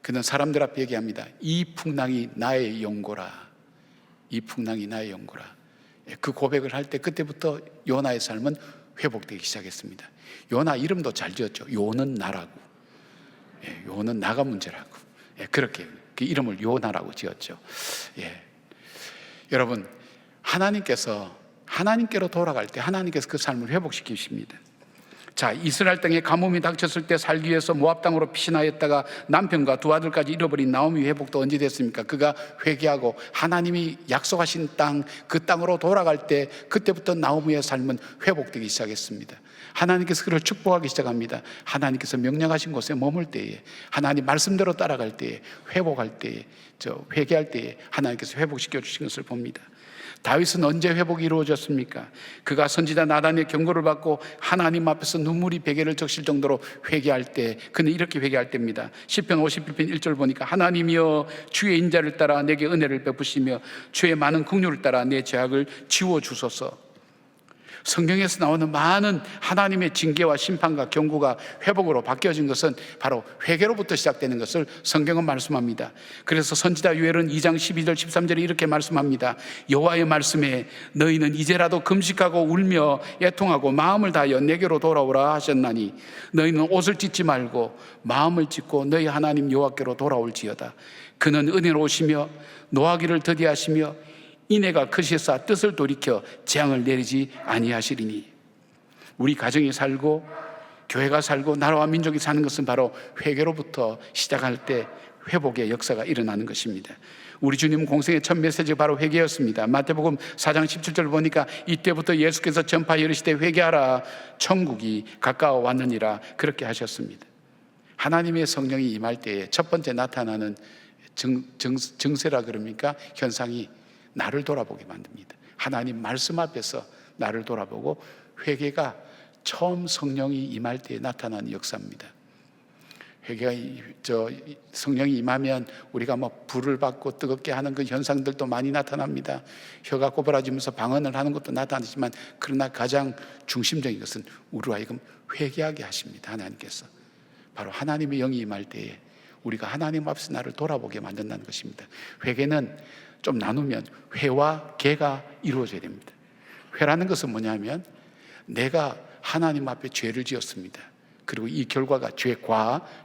그는 사람들 앞에 얘기합니다. 이 풍랑이 나의 용고라. 이 풍랑이 나의 용고라. 그 고백을 할 때 그때부터 요나의 삶은 회복되기 시작했습니다. 요나 이름도 잘 지었죠. 요는 나라고. 요는 나가 문제라고. 그렇게 그 이름을 요나라고 지었죠. 여러분, 하나님께로 돌아갈 때 하나님께서 그 삶을 회복시키십니다. 자, 이스라엘 땅에 가뭄이 닥쳤을 때 살기 위해서 모압 땅으로 피신하였다가 남편과 두 아들까지 잃어버린 나오미 회복도 언제 됐습니까? 그가 회개하고 하나님이 약속하신 땅, 그 땅으로 돌아갈 때 그때부터 나오미의 삶은 회복되기 시작했습니다. 하나님께서 그를 축복하기 시작합니다. 하나님께서 명령하신 곳에 머물 때에, 하나님 말씀대로 따라갈 때에, 회복할 때에, 회개할 때에 하나님께서 회복시켜 주신 것을 봅니다. 다윗은 언제 회복이 이루어졌습니까? 그가 선지자 나단의 경고를 받고 하나님 앞에서 눈물이 베개를 적실 정도로 회개할 때, 그는 이렇게 회개할 때입니다. 시편 51편 1절 보니까 하나님이여 주의 인자를 따라 내게 은혜를 베푸시며 주의 많은 긍휼을 따라 내 죄악을 지워주소서. 성경에서 나오는 많은 하나님의 징계와 심판과 경고가 회복으로 바뀌어진 것은 바로 회개로부터 시작되는 것을 성경은 말씀합니다. 그래서 선지자 요엘은 2장 12절 13절에 이렇게 말씀합니다. 여호와의 말씀에 너희는 이제라도 금식하고 울며 애통하고 마음을 다하여 내게로 돌아오라 하셨나니 너희는 옷을 찢지 말고 마음을 찢고 너희 하나님 여호와께로 돌아올지어다. 그는 은혜로우시며 노하기를 더디하시며 인애가 크시사 뜻을 돌이켜 재앙을 내리지 아니하시리니. 우리 가정이 살고 교회가 살고 나라와 민족이 사는 것은 바로 회개로부터 시작할 때 회복의 역사가 일어나는 것입니다. 우리 주님 공생의 첫 메시지가 바로 회개였습니다. 마태복음 4장 17절 보니까 이때부터 예수께서 전파하여 이르시되 회개하라 천국이 가까워 왔느니라 그렇게 하셨습니다. 하나님의 성령이 임할 때에 첫 번째 나타나는 증세라 그럽니까? 현상이 나를 돌아보게 만듭니다. 하나님 말씀 앞에서 나를 돌아보고 회개가 처음 성령이 임할 때에 나타나는 역사입니다. 회개가 성령이 임하면 우리가 불을 받고 뜨겁게 하는 그 현상들도 많이 나타납니다. 혀가 꼬부라지면서 방언을 하는 것도 나타나지만 그러나 가장 중심적인 것은 우리로 하여금 회개하게 하십니다. 하나님께서 바로 하나님의 영이 임할 때에 우리가 하나님 앞에서 나를 돌아보게 만든다는 것입니다. 회개는 좀 나누면 회와 개가 이루어져야 됩니다. 회라는 것은 뭐냐면 내가 하나님 앞에 죄를 지었습니다. 그리고 이 결과가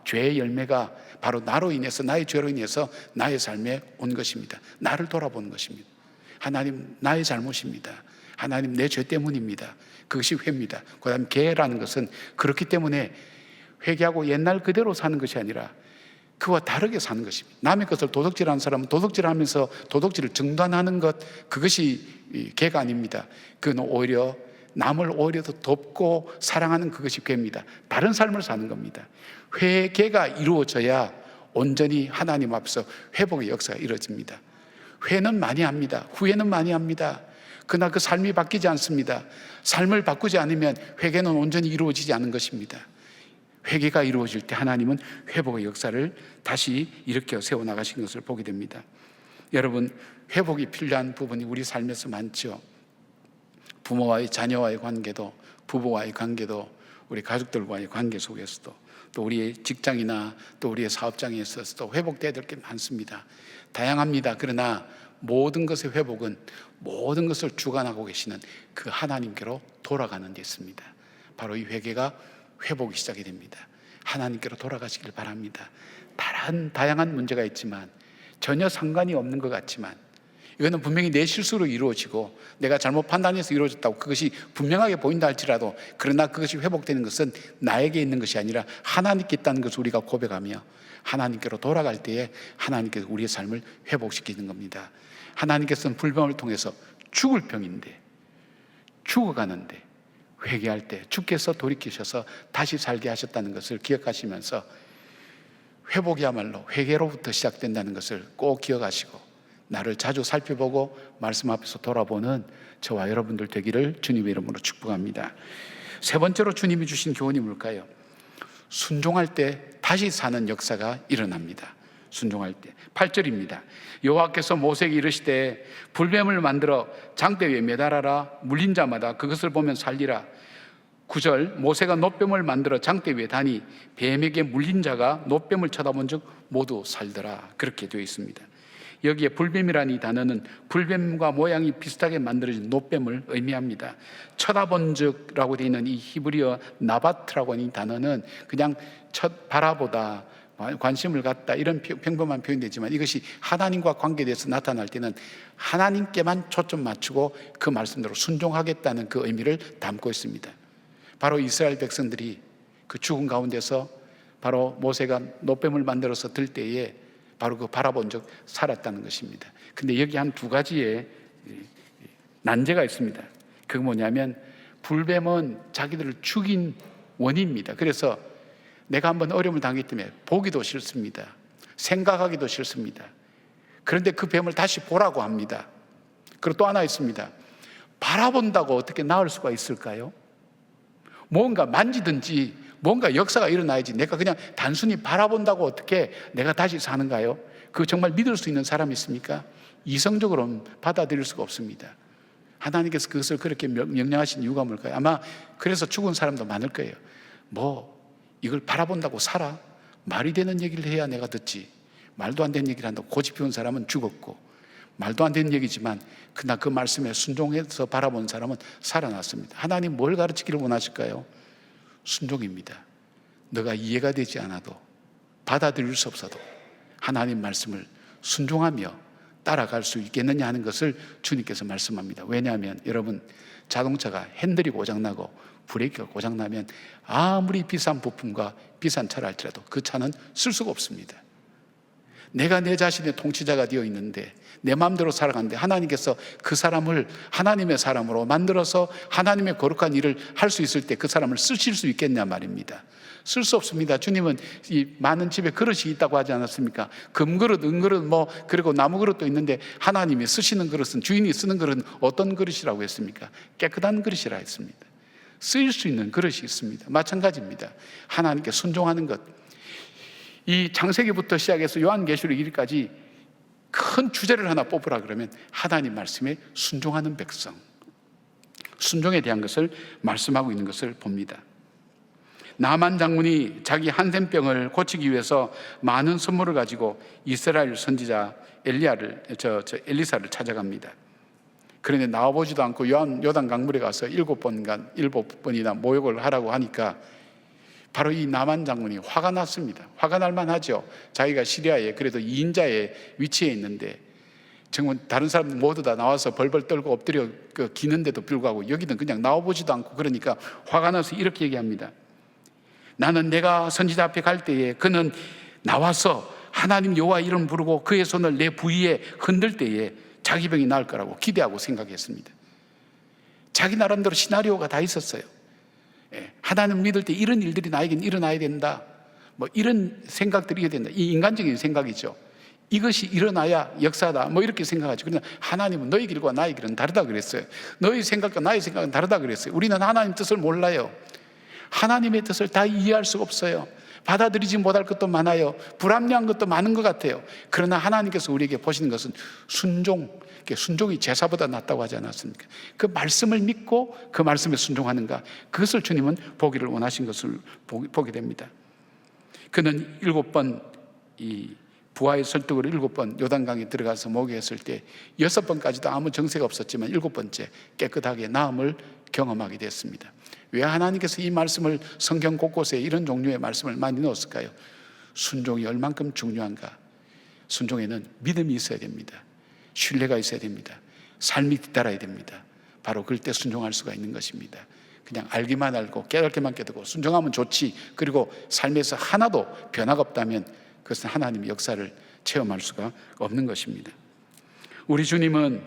죄의 열매가 바로 나로 인해서, 나의 죄로 인해서 나의 삶에 온 것입니다. 나를 돌아보는 것입니다. 하나님, 나의 잘못입니다. 하나님, 내 죄 때문입니다. 그것이 회입니다. 그 다음 개라는 것은 그렇기 때문에 회개하고 옛날 그대로 사는 것이 아니라 그와 다르게 사는 것입니다. 남의 것을 도둑질하는 사람은 도둑질하면서 도둑질을 정단하는 것, 그것이 개가 아닙니다. 그건 오히려 남을 오히려 더 돕고 사랑하는 그것이 괴입니다. 다른 삶을 사는 겁니다. 회개가 이루어져야 온전히 하나님 앞에서 회복의 역사가 이루어집니다. 회는 많이 합니다. 후회는 많이 합니다. 그러나 그 삶이 바뀌지 않습니다. 삶을 바꾸지 않으면 회개는 온전히 이루어지지 않는 것입니다. 회개가 이루어질 때 하나님은 회복의 역사를 다시 일으켜 세워나가신 것을 보게 됩니다. 여러분, 회복이 필요한 부분이 우리 삶에서 많죠. 부모와의 자녀와의 관계도, 부부와의 관계도, 우리 가족들과의 관계 속에서도, 또 우리의 직장이나 또 우리의 사업장에 있어서도 회복돼야 될 게 많습니다. 다양합니다. 그러나 모든 것의 회복은 모든 것을 주관하고 계시는 그 하나님께로 돌아가는 데 있습니다. 바로 이 회개가 회복이 시작이 됩니다. 하나님께로 돌아가시길 바랍니다. 다양한 문제가 있지만 전혀 상관이 없는 것 같지만 이거는 분명히 내 실수로 이루어지고 내가 잘못 판단해서 이루어졌다고 그것이 분명하게 보인다 할지라도 그러나 그것이 회복되는 것은 나에게 있는 것이 아니라 하나님께 있다는 것을 우리가 고백하며 하나님께로 돌아갈 때에 하나님께서 우리의 삶을 회복시키는 겁니다. 하나님께서는 불뱀을 통해서 죽을 병인데, 죽어가는데 회개할 때 주께서 돌이키셔서 다시 살게 하셨다는 것을 기억하시면서 회복이야말로 회개로부터 시작된다는 것을 꼭 기억하시고 나를 자주 살펴보고 말씀 앞에서 돌아보는 저와 여러분들 되기를 주님의 이름으로 축복합니다. 세 번째로 주님이 주신 교훈이 뭘까요? 순종할 때 다시 사는 역사가 일어납니다. 순종할 때 8절입니다. 여호와께서 모세에게 이르시되 불뱀을 만들어 장대 위에 매달아라. 물린 자마다 그것을 보면 살리라. 9절 모세가 놋뱀을 만들어 장대 위에 다니 뱀에게 물린 자가 놋뱀을 쳐다본 즉 모두 살더라. 그렇게 되어 있습니다. 여기에 불뱀이라는 이 단어는 불뱀과 모양이 비슷하게 만들어진 놋뱀을 의미합니다. 쳐다본 즉라고 되어 있는 이 히브리어 나바트라고 하는 이 단어는 그냥 바라보다, 관심을 갖다, 이런 평범한 표현이 되지만 이것이 하나님과 관계돼서 나타날 때는 하나님께만 초점 맞추고 그 말씀대로 순종하겠다는 그 의미를 담고 있습니다. 바로 이스라엘 백성들이 그 죽음 가운데서 바로 모세가 놋뱀을 만들어서 들 때에 바로 그 바라본 적 살았다는 것입니다. 근데 여기 한 두 가지의 난제가 있습니다. 그게 뭐냐면 불뱀은 자기들을 죽인 원인입니다. 그래서 내가 한번 어려움을 당했기 때문에 보기도 싫습니다. 생각하기도 싫습니다. 그런데 그 뱀을 다시 보라고 합니다. 그리고 또 하나 있습니다. 바라본다고 어떻게 나을 수가 있을까요? 뭔가 만지든지 뭔가 역사가 일어나야지 내가 그냥 단순히 바라본다고 어떻게 내가 다시 사는가요? 그 정말 믿을 수 있는 사람이 있습니까? 이성적으로는 받아들일 수가 없습니다. 하나님께서 그것을 그렇게 명령하신 이유가 뭘까요? 아마 그래서 죽은 사람도 많을 거예요. 뭐 이걸 바라본다고 살아? 말이 되는 얘기를 해야 내가 듣지. 말도 안 되는 얘기를 한다고 고집 피운 사람은 죽었고, 말도 안 되는 얘기지만 그러나 그 말씀에 순종해서 바라본 사람은 살아났습니다. 하나님 뭘 가르치기를 원하실까요? 순종입니다. 너가 이해가 되지 않아도, 받아들일 수 없어도 하나님 말씀을 순종하며 따라갈 수 있겠느냐 하는 것을 주님께서 말씀합니다. 왜냐하면 여러분, 자동차가 핸들이 고장나고 브레이크가 고장나면 아무리 비싼 부품과 비싼 차를 할지라도 그 차는 쓸 수가 없습니다. 내가 내 자신의 통치자가 되어 있는데 내 마음대로 살아가는데 하나님께서 그 사람을 하나님의 사람으로 만들어서 하나님의 거룩한 일을 할 수 있을 때 그 사람을 쓰실 수 있겠냐 말입니다. 쓸 수 없습니다. 주님은 이 많은 집에 그릇이 있다고 하지 않았습니까? 금그릇, 은그릇, 그리고 나무 그릇도 있는데 하나님이 쓰시는 그릇은, 주인이 쓰는 그릇은 어떤 그릇이라고 했습니까? 깨끗한 그릇이라 했습니다. 쓰일 수 있는 그릇이 있습니다. 마찬가지입니다. 하나님께 순종하는 것. 이 창세기부터 시작해서 요한계시록 1기까지 큰 주제를 하나 뽑으라 그러면 하나님 말씀에 순종하는 백성, 순종에 대한 것을 말씀하고 있는 것을 봅니다. 나만 장군이 자기 한센병을 고치기 위해서 많은 선물을 가지고 이스라엘 선지자 엘리사를 찾아갑니다. 그런데 나와보지도 않고 요단 강물에 가서 7번이나 모욕을 하라고 하니까 바로 이 나만 장군이 화가 났습니다. 화가 날 만하죠. 자기가 시리아에 그래도 2인자의 위치에 있는데 정말 다른 사람들 모두 다 나와서 벌벌 떨고 엎드려 기는데도 불구하고 여기는 그냥 나와보지도 않고, 그러니까 화가 나서 이렇게 얘기합니다. 나는 내가 선지자 앞에 갈 때에 그는 나와서 하나님 여호와 이름 부르고 그의 손을 내 부위에 흔들 때에 자기 병이 나을 거라고 기대하고 생각했습니다. 자기 나름대로 시나리오가 다 있었어요. 하나님 믿을 때 이런 일들이 나에겐 일어나야 된다, 이런 생각들이 된다. 이 인간적인 생각이죠. 이것이 일어나야 역사다, 이렇게 생각하죠. 그러나 하나님은 너희 길과 나의 길은 다르다 그랬어요. 너희 생각과 나의 생각은 다르다 그랬어요. 우리는 하나님 뜻을 몰라요. 하나님의 뜻을 다 이해할 수가 없어요. 받아들이지 못할 것도 많아요. 불합리한 것도 많은 것 같아요. 그러나 하나님께서 우리에게 보시는 것은 순종이 제사보다 낫다고 하지 않았습니까? 그 말씀을 믿고 그 말씀에 순종하는가, 그것을 주님은 보기를 원하신 것을 보게 됩니다. 그는 7번 이 부하의 설득으로 7번 요단강에 들어가서 목욕했을 때 6번까지도 아무 정세가 없었지만 7번째 깨끗하게 나음을 경험하게 됐습니다. 왜 하나님께서 이 말씀을 성경 곳곳에 이런 종류의 말씀을 많이 넣었을까요? 순종이 얼만큼 중요한가. 순종에는 믿음이 있어야 됩니다. 신뢰가 있어야 됩니다. 삶이 뒤따라야 됩니다. 바로 그럴 때 순종할 수가 있는 것입니다. 그냥 알기만 알고 깨닫기만 깨닫고 순종하면 좋지, 그리고 삶에서 하나도 변화가 없다면 그것은 하나님의 역사를 체험할 수가 없는 것입니다. 우리 주님은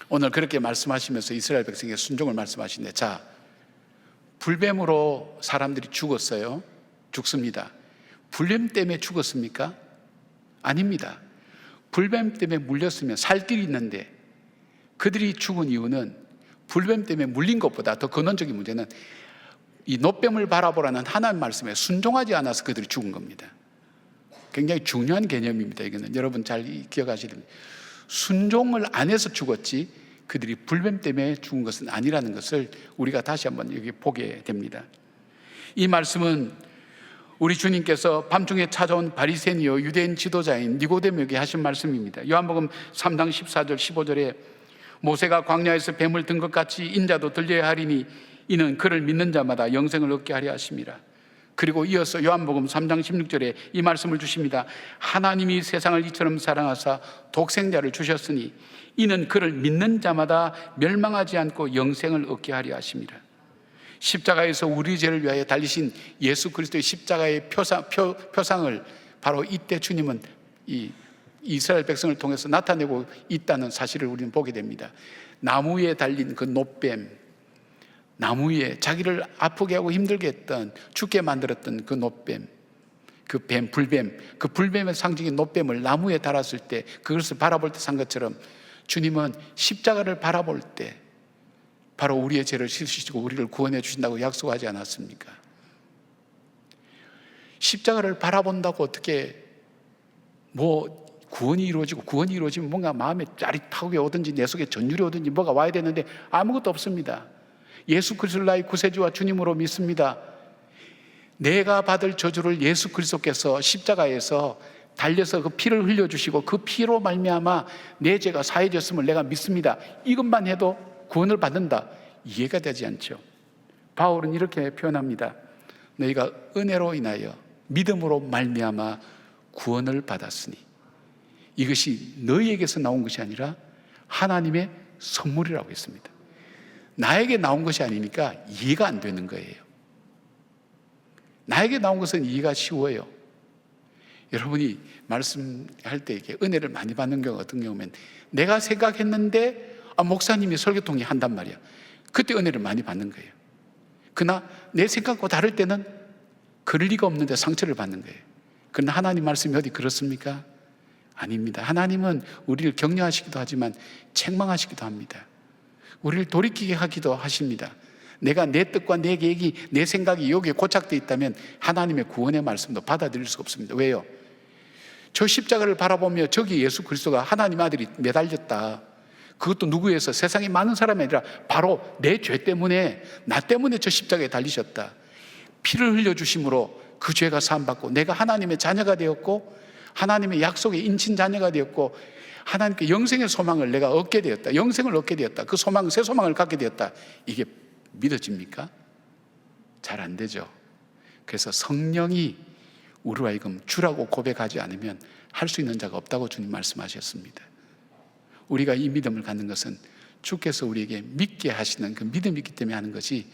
오늘 그렇게 말씀하시면서 이스라엘 백성에게 순종을 말씀하시는데, 자, 불뱀으로 사람들이 죽었어요. 죽습니다. 불뱀 때문에 죽었습니까? 아닙니다. 불뱀 때문에 물렸으면 살 길이 있는데, 그들이 죽은 이유는 불뱀 때문에 물린 것보다 더 근원적인 문제는 이 놋뱀을 바라보라는 하나님 말씀에 순종하지 않아서 그들이 죽은 겁니다. 굉장히 중요한 개념입니다. 이거는 여러분 잘 기억하셔야 됩니다. 순종을 안 해서 죽었지 그들이 불뱀 때문에 죽은 것은 아니라는 것을 우리가 다시 한번 여기 보게 됩니다. 이 말씀은 우리 주님께서 밤중에 찾아온 바리새인이요 유대인 지도자인 니고데모에게 하신 말씀입니다. 요한복음 3장 14절 15절에 모세가 광야에서 뱀을 든 것 같이 인자도 들려야 하리니 이는 그를 믿는 자마다 영생을 얻게 하려 하심이라. 그리고 이어서 요한복음 3장 16절에 이 말씀을 주십니다. 하나님이 세상을 이처럼 사랑하사 독생자를 주셨으니 이는 그를 믿는 자마다 멸망하지 않고 영생을 얻게 하려 하심이라. 십자가에서 우리 죄를 위하여 달리신 예수 그리스도의 십자가의 표상을 바로 이때 주님은 이 이스라엘 백성을 통해서 나타내고 있다는 사실을 우리는 보게 됩니다. 나무에 달린 그 놋뱀, 나무 위에 자기를 아프게 하고 힘들게 했던, 죽게 만들었던 그 놋뱀, 그 뱀, 불뱀, 그 불뱀의 상징인 놋뱀을 나무에 달았을 때 그것을 바라볼 때 산 것처럼 주님은 십자가를 바라볼 때 바로 우리의 죄를 씻으시고 우리를 구원해 주신다고 약속하지 않았습니까? 십자가를 바라본다고 어떻게 구원이 이루어지면 뭔가 마음에 짜릿하게 오든지 내 속에 전율이 오든지 뭐가 와야 되는데 아무것도 없습니다. 예수 그리스도를 나의 구세주와 주님으로 믿습니다. 내가 받을 저주를 예수 그리스도께서 십자가에서 달려서 그 피를 흘려주시고 그 피로 말미암아 내 죄가 사해졌음을 내가 믿습니다. 이것만 해도 구원을 받는다. 이해가 되지 않죠. 바울은 이렇게 표현합니다. 너희가 은혜로 인하여 믿음으로 말미암아 구원을 받았으니 이것이 너희에게서 나온 것이 아니라 하나님의 선물이라고 했습니다. 나에게 나온 것이 아니니까 이해가 안 되는 거예요. 나에게 나온 것은 이해가 쉬워요. 여러분이 말씀할 때 이렇게 은혜를 많이 받는 경우가 어떤 경우면 내가 생각했는데 목사님이 설교통이 한단 말이야. 그때 은혜를 많이 받는 거예요. 그러나 내 생각과 다를 때는 그럴 리가 없는데 상처를 받는 거예요. 그러나 하나님 말씀이 어디 그렇습니까? 아닙니다. 하나님은 우리를 격려하시기도 하지만 책망하시기도 합니다. 우리를 돌이키게 하기도 하십니다. 내가 내 뜻과 내 계획이, 내 생각이 여기에 고착되어 있다면 하나님의 구원의 말씀도 받아들일 수가 없습니다. 왜요? 저 십자가를 바라보며 저기 예수 그리스도가 하나님 아들이 매달렸다. 그것도 누구에서? 세상에 많은 사람이 아니라 바로 내 죄 때문에, 나 때문에 저 십자가에 달리셨다. 피를 흘려주심으로 그 죄가 사함받고 내가 하나님의 자녀가 되었고 하나님의 약속의 인친 자녀가 되었고 하나님께 영생의 소망을 내가 얻게 되었다. 영생을 얻게 되었다. 그 소망, 새 소망을 갖게 되었다. 이게 믿어집니까? 잘 안 되죠. 그래서 성령이 우리로 하여금 주라고 고백하지 않으면 할 수 있는 자가 없다고 주님 말씀하셨습니다. 우리가 이 믿음을 갖는 것은 주께서 우리에게 믿게 하시는 그 믿음이 있기 때문에 하는 것이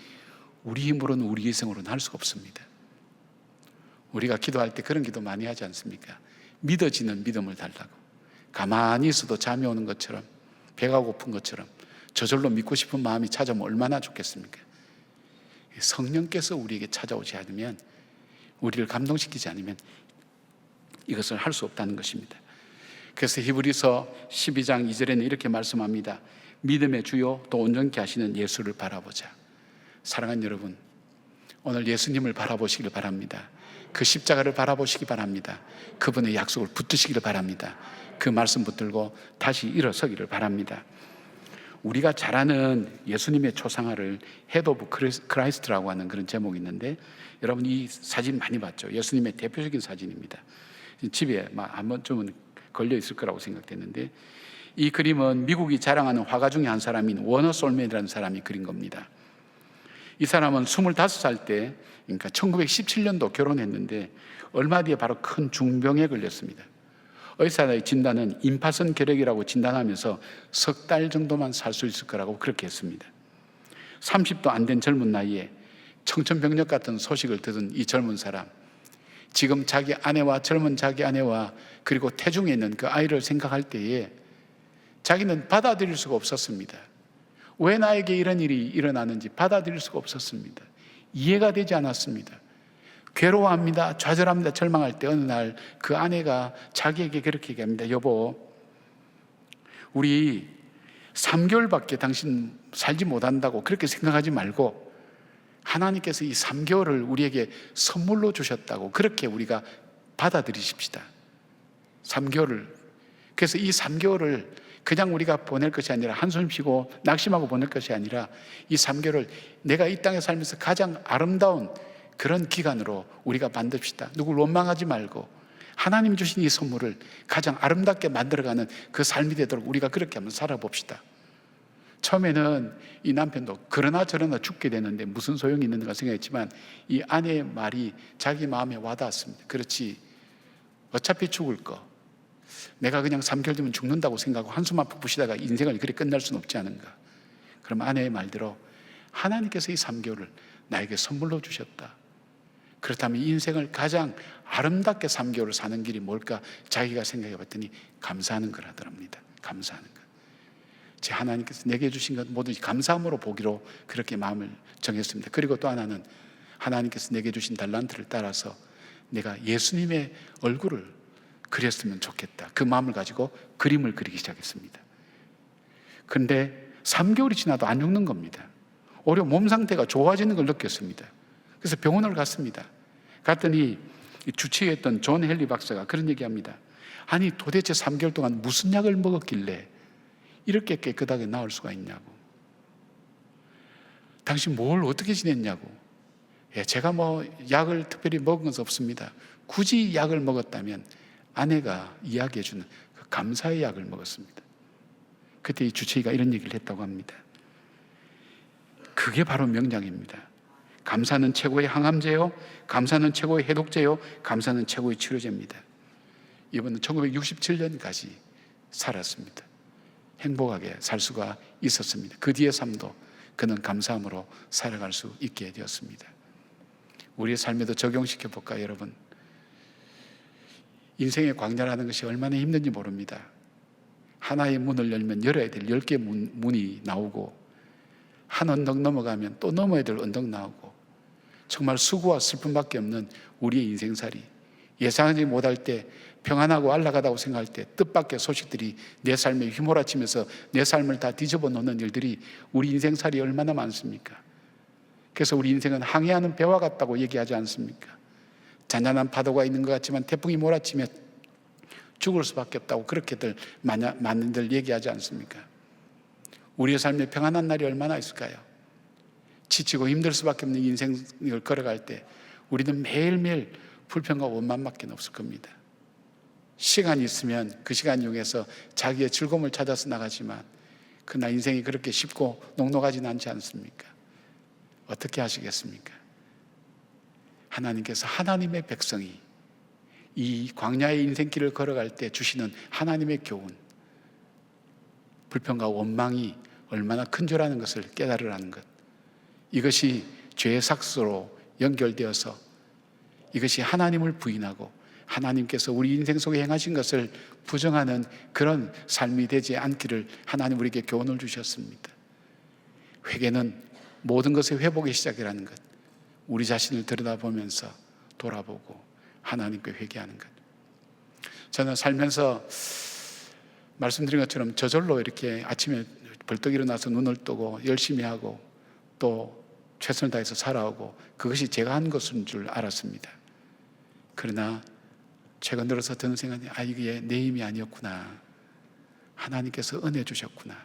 우리 힘으로는, 우리 이성으로는 할 수가 없습니다. 우리가 기도할 때 그런 기도 많이 하지 않습니까? 믿어지는 믿음을 달라고. 가만히 있어도 잠이 오는 것처럼, 배가 고픈 것처럼 저절로 믿고 싶은 마음이 찾아오면 얼마나 좋겠습니까? 성령께서 우리에게 찾아오지 않으면, 우리를 감동시키지 않으면 이것을 할 수 없다는 것입니다. 그래서 히브리서 12장 2절에는 이렇게 말씀합니다. 믿음의 주요 또 온전케 하시는 예수를 바라보자. 사랑하는 여러분, 오늘 예수님을 바라보시길 바랍니다. 그 십자가를 바라보시기 바랍니다. 그분의 약속을 붙드시기를 바랍니다. 그 말씀 붙들고 다시 일어서기를 바랍니다. 우리가 잘 아는 예수님의 초상화를 헤드 오브 크라이스트라고 하는 그런 제목이 있는데, 여러분 이 사진 많이 봤죠? 예수님의 대표적인 사진입니다. 집에 한 번쯤은 걸려 있을 거라고 생각됐는데, 이 그림은 미국이 자랑하는 화가 중에 한 사람인 워너 솔맨이라는 사람이 그린 겁니다. 이 사람은 25살 때, 그러니까 1917년도 결혼했는데 얼마 뒤에 바로 큰 중병에 걸렸습니다. 의사의 진단은 임파선 결핵이라고 진단하면서 석 달 정도만 살 수 있을 거라고 그렇게 했습니다. 30도 안 된 젊은 나이에 청천벽력 같은 소식을 들은 이 젊은 사람, 지금 자기 아내와, 젊은 자기 아내와 그리고 태중에 있는 그 아이를 생각할 때에 자기는 받아들일 수가 없었습니다. 왜 나에게 이런 일이 일어나는지 받아들일 수가 없었습니다. 이해가 되지 않았습니다. 괴로워합니다. 좌절합니다. 절망할 때 어느 날 그 아내가 자기에게 그렇게 얘기합니다. 여보, 우리 3개월밖에 당신 살지 못한다고 그렇게 생각하지 말고 하나님께서 이 3개월을 우리에게 선물로 주셨다고 그렇게 우리가 받아들이십시다. 3개월을. 그래서 이 3개월을 그냥 우리가 보낼 것이 아니라 한숨 쉬고 낙심하고 보낼 것이 아니라 이 3개월을 내가 이 땅에 살면서 가장 아름다운 그런 기간으로 우리가 만듭시다. 누굴 원망하지 말고 하나님 주신 이 선물을 가장 아름답게 만들어가는 그 삶이 되도록 우리가 그렇게 한번 살아봅시다. 처음에는 이 남편도 그러나 저러나 죽게 되는데 무슨 소용이 있는가 생각했지만 이 아내의 말이 자기 마음에 와닿았습니다. 그렇지, 어차피 죽을 거 내가 그냥 3개월 되면 죽는다고 생각하고 한숨만 푹 쉬다가 인생을 그렇게 끝날 수는 없지 않은가. 그럼 아내의 말대로 하나님께서 이 3개월을 나에게 선물로 주셨다. 그렇다면 이 인생을 가장 아름답게 3개월을 사는 길이 뭘까 자기가 생각해 봤더니 감사하는 거라더랍니다. 감사하는 것. 제 하나님께서 내게 주신 것 모두 감사함으로 보기로 그렇게 마음을 정했습니다. 그리고 또 하나는 하나님께서 내게 주신 달란트를 따라서 내가 예수님의 얼굴을 그렸으면 좋겠다. 그 마음을 가지고 그림을 그리기 시작했습니다. 그런데 3개월이 지나도 안 죽는 겁니다. 오히려 몸 상태가 좋아지는 걸 느꼈습니다. 그래서 병원을 갔습니다. 갔더니 주치의했던 존 헨리 박사가 그런 얘기합니다. 아니 도대체 3개월 동안 무슨 약을 먹었길래 이렇게 깨끗하게 나을 수가 있냐고. 당신 뭘 어떻게 지냈냐고. 제가 뭐 약을 특별히 먹은 것은 없습니다. 굳이 약을 먹었다면 아내가 이야기해 주는 그 감사의 약을 먹었습니다. 그때 이 주치의가 이런 얘기를 했다고 합니다. 그게 바로 명량입니다. 감사는 최고의 항암제요, 감사는 최고의 해독제요, 감사는 최고의 치료제입니다. 이분은 1967년까지 살았습니다. 행복하게 살 수가 있었습니다. 그 뒤의 삶도 그는 감사함으로 살아갈 수 있게 되었습니다. 우리의 삶에도 적용시켜 볼까요, 여러분? 인생의 광야라는 것이 얼마나 힘든지 모릅니다. 하나의 문을 열면 열어야 될 10개 문이 나오고 한 언덕 넘어가면 또 넘어야 될 언덕 나오고 정말 수고와 슬픔밖에 없는 우리의 인생살이, 예상하지 못할 때 평안하고 안락하다고 생각할 때 뜻밖의 소식들이 내 삶에 휘몰아치면서 내 삶을 다 뒤집어 놓는 일들이 우리 인생살이 얼마나 많습니까? 그래서 우리 인생은 항해하는 배와 같다고 얘기하지 않습니까? 잔잔한 파도가 있는 것 같지만 태풍이 몰아치면 죽을 수밖에 없다고 그렇게들 많이들 얘기하지 않습니까? 우리의 삶에 평안한 날이 얼마나 있을까요? 지치고 힘들 수밖에 없는 인생을 걸어갈 때 우리는 매일매일 불평과 원망밖에 없을 겁니다. 시간이 있으면 그 시간 이용해서 자기의 즐거움을 찾아서 나가지만 그러나 인생이 그렇게 쉽고 녹록하지는 않지 않습니까? 어떻게 하시겠습니까? 하나님께서 하나님의 백성이 이 광야의 인생길을 걸어갈 때 주시는 하나님의 교훈, 불평과 원망이 얼마나 큰 줄 아는 것을 깨달으라는 것, 이것이 죄의 삭스로 연결되어서 이것이 하나님을 부인하고 하나님께서 우리 인생 속에 행하신 것을 부정하는 그런 삶이 되지 않기를 하나님 우리에게 교훈을 주셨습니다. 회개는 모든 것의 회복의 시작이라는 것, 우리 자신을 들여다보면서 돌아보고 하나님께 회개하는 것. 저는 살면서 말씀드린 것처럼 저절로 이렇게 아침에 벌떡 일어나서 눈을 뜨고 열심히 하고 또 최선을 다해서 살아오고 그것이 제가 한 것인 줄 알았습니다. 그러나 최근 들어서 드는 생각이 이게 내 힘이 아니었구나. 하나님께서 은혜 주셨구나.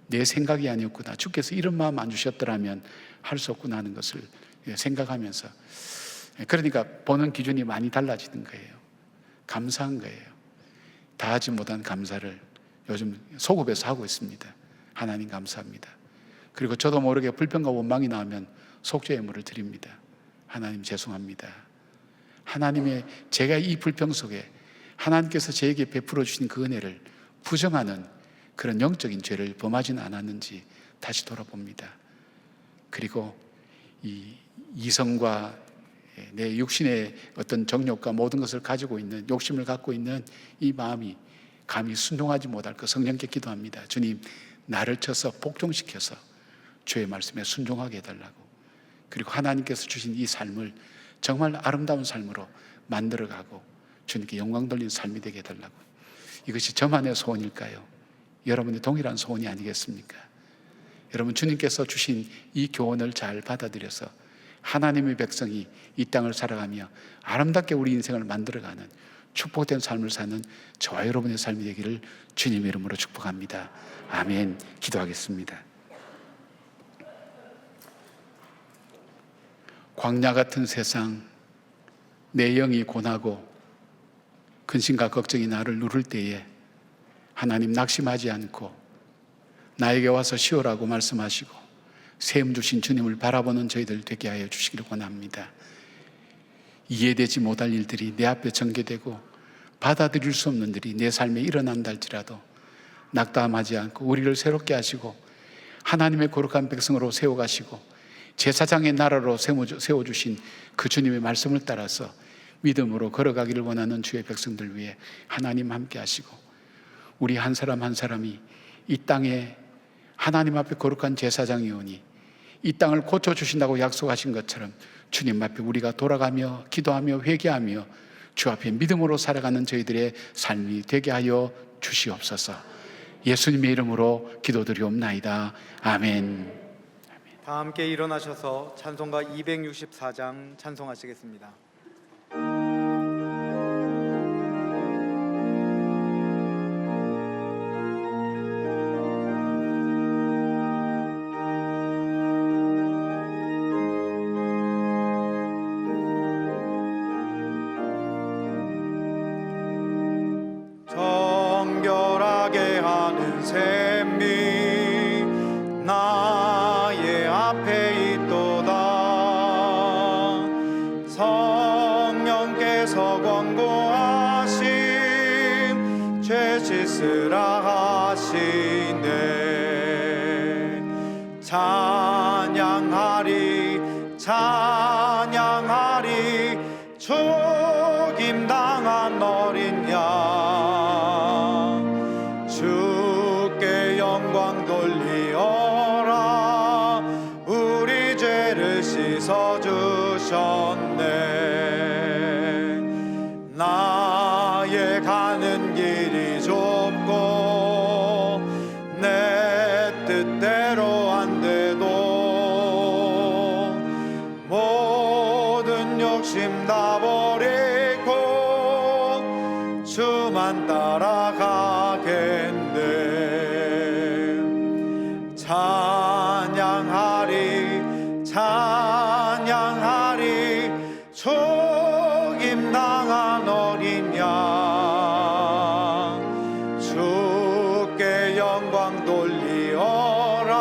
내 생각이 아니었구나. 주께서 이런 마음 안 주셨더라면 할 수 없구나 하는 것을 생각하면서, 그러니까 보는 기준이 많이 달라지는 거예요. 감사한 거예요. 다 하지 못한 감사를 요즘 소급해서 하고 있습니다. 하나님 감사합니다. 그리고 저도 모르게 불평과 원망이 나오면 속죄의 물을 드립니다. 하나님 죄송합니다. 하나님의 제가 이 불평 속에 하나님께서 저에게 베풀어 주신 그 은혜를 부정하는 그런 영적인 죄를 범하지는 않았는지 다시 돌아봅니다. 그리고 이 이성과 내 육신의 어떤 정욕과 모든 것을 가지고 있는 욕심을 갖고 있는 이 마음이 감히 순종하지 못할 그 성령께 기도합니다. 주님, 나를 쳐서 복종시켜서 주의 말씀에 순종하게 해달라고. 그리고 하나님께서 주신 이 삶을 정말 아름다운 삶으로 만들어가고 주님께 영광 돌리는 삶이 되게 해달라고. 이것이 저만의 소원일까요? 여러분의 동일한 소원이 아니겠습니까? 여러분, 주님께서 주신 이 교훈을 잘 받아들여서 하나님의 백성이 이 땅을 살아가며 아름답게 우리 인생을 만들어가는 축복된 삶을 사는 저와 여러분의 삶이 되기를 주님의 이름으로 축복합니다. 아멘. 기도하겠습니다. 광야 같은 세상, 내 영이 고나고 근심과 걱정이 나를 누를 때에 하나님 낙심하지 않고 나에게 와서 쉬어라고 말씀하시고 세움 주신 주님을 바라보는 저희들 되게 하여 주시기를 원합니다. 이해되지 못할 일들이 내 앞에 전개되고 받아들일 수 없는 일이 내 삶에 일어난다 할지라도 낙담하지 않고 우리를 새롭게 하시고 하나님의 거룩한 백성으로 세워가시고 제사장의 나라로 세워주신 그 주님의 말씀을 따라서 믿음으로 걸어가기를 원하는 주의 백성들 위해 하나님 함께 하시고 우리 한 사람 한 사람이 이 땅에 하나님 앞에 거룩한 제사장이 오니 이 땅을 고쳐주신다고 약속하신 것처럼 주님 앞에 우리가 돌아가며 기도하며 회개하며 주 앞에 믿음으로 살아가는 저희들의 삶이 되게 하여 주시옵소서. 예수님의 이름으로 기도드리옵나이다. 아멘. 다 함께 일어나셔서 찬송가 264장 찬송하시겠습니다. 정결하게 하는 샘이 나의 앞에 있도다. 성령께서 권고하신 죄 씻으라 하시네. 찬양하리 찬양하리 죽임당한 어린 양 주께 영광 돌리어라. 우리 죄를 씻어주셨네. 나의 가는 길이 좁고 내 뜻대로 안 돼도 모든 욕심 다 버리고 주만 따라가겠네. 찬양하리 찬양하리 죽임당한 어린 양 주께 영광 돌리어라.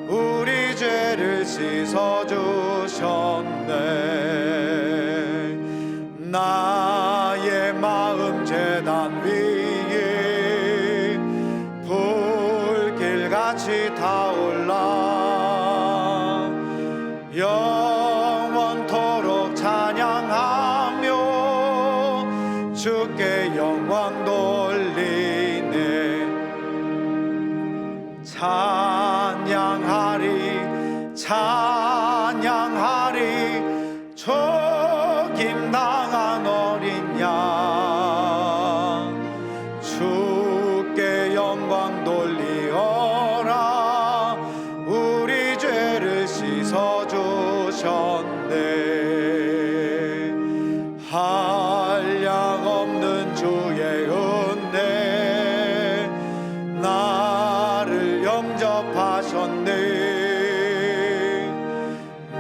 우리 죄를 씻어주셨네. 나의 마음 제단 위에 불길같이 타올라 영원토록 찬양하며 주께 영광 돌리네. 찬양하리 찬양하리 죽임당한 어린 양 주께 영광 돌리어라. 우리 죄를 씻어주셨네. 한량없는 주의 은혜 나를 영접하셨네.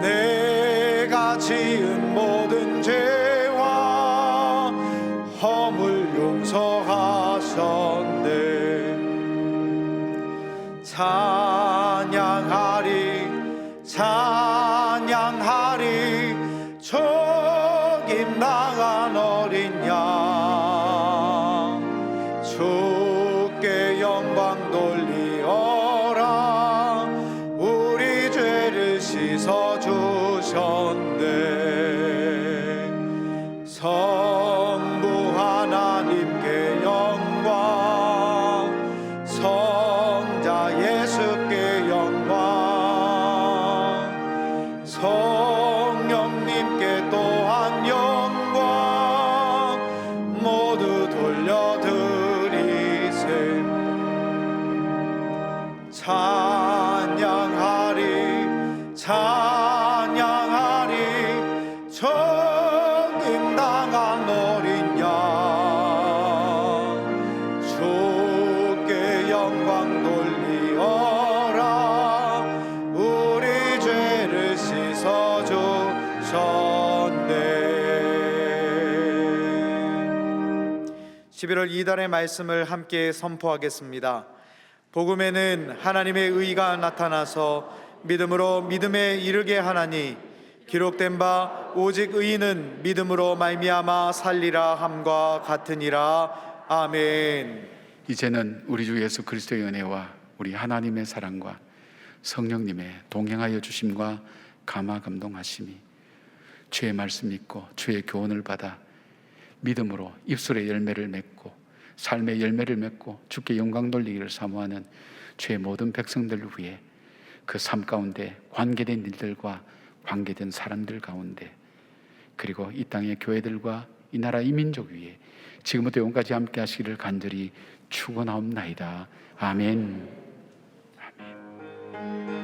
내가 지은 모든 죄와 허물 용서하셨네. 찬양하리 찬양하리 죽임당한 어린 양 주께 영광 돌리어라. 우리 죄를 씻어주셨네. 성부 하나님께 영광 11월 이달의 말씀을 함께 선포하겠습니다. 복음에는 하나님의 의가 나타나서 믿음으로 믿음에 이르게 하나니 기록된 바 오직 의인은 믿음으로 말미암아 살리라 함과 같으니라. 아멘. 이제는 우리 주 예수 그리스도의 은혜와 우리 하나님의 사랑과 성령님의 동행하여 주심과 감화 감동하심이 주의 말씀 믿고 주의 교훈을 받아 믿음으로 입술의 열매를 맺고 삶의 열매를 맺고 주께 영광 돌리기를 사모하는 주의 모든 백성들을 위해 그 삶 가운데 관계된 일들과 관계된 사람들 가운데 그리고 이 땅의 교회들과 이 나라 이 민족 위에 지금부터 영까지 함께 하시기를 간절히 축원하옵나이다. 아멘. 아멘.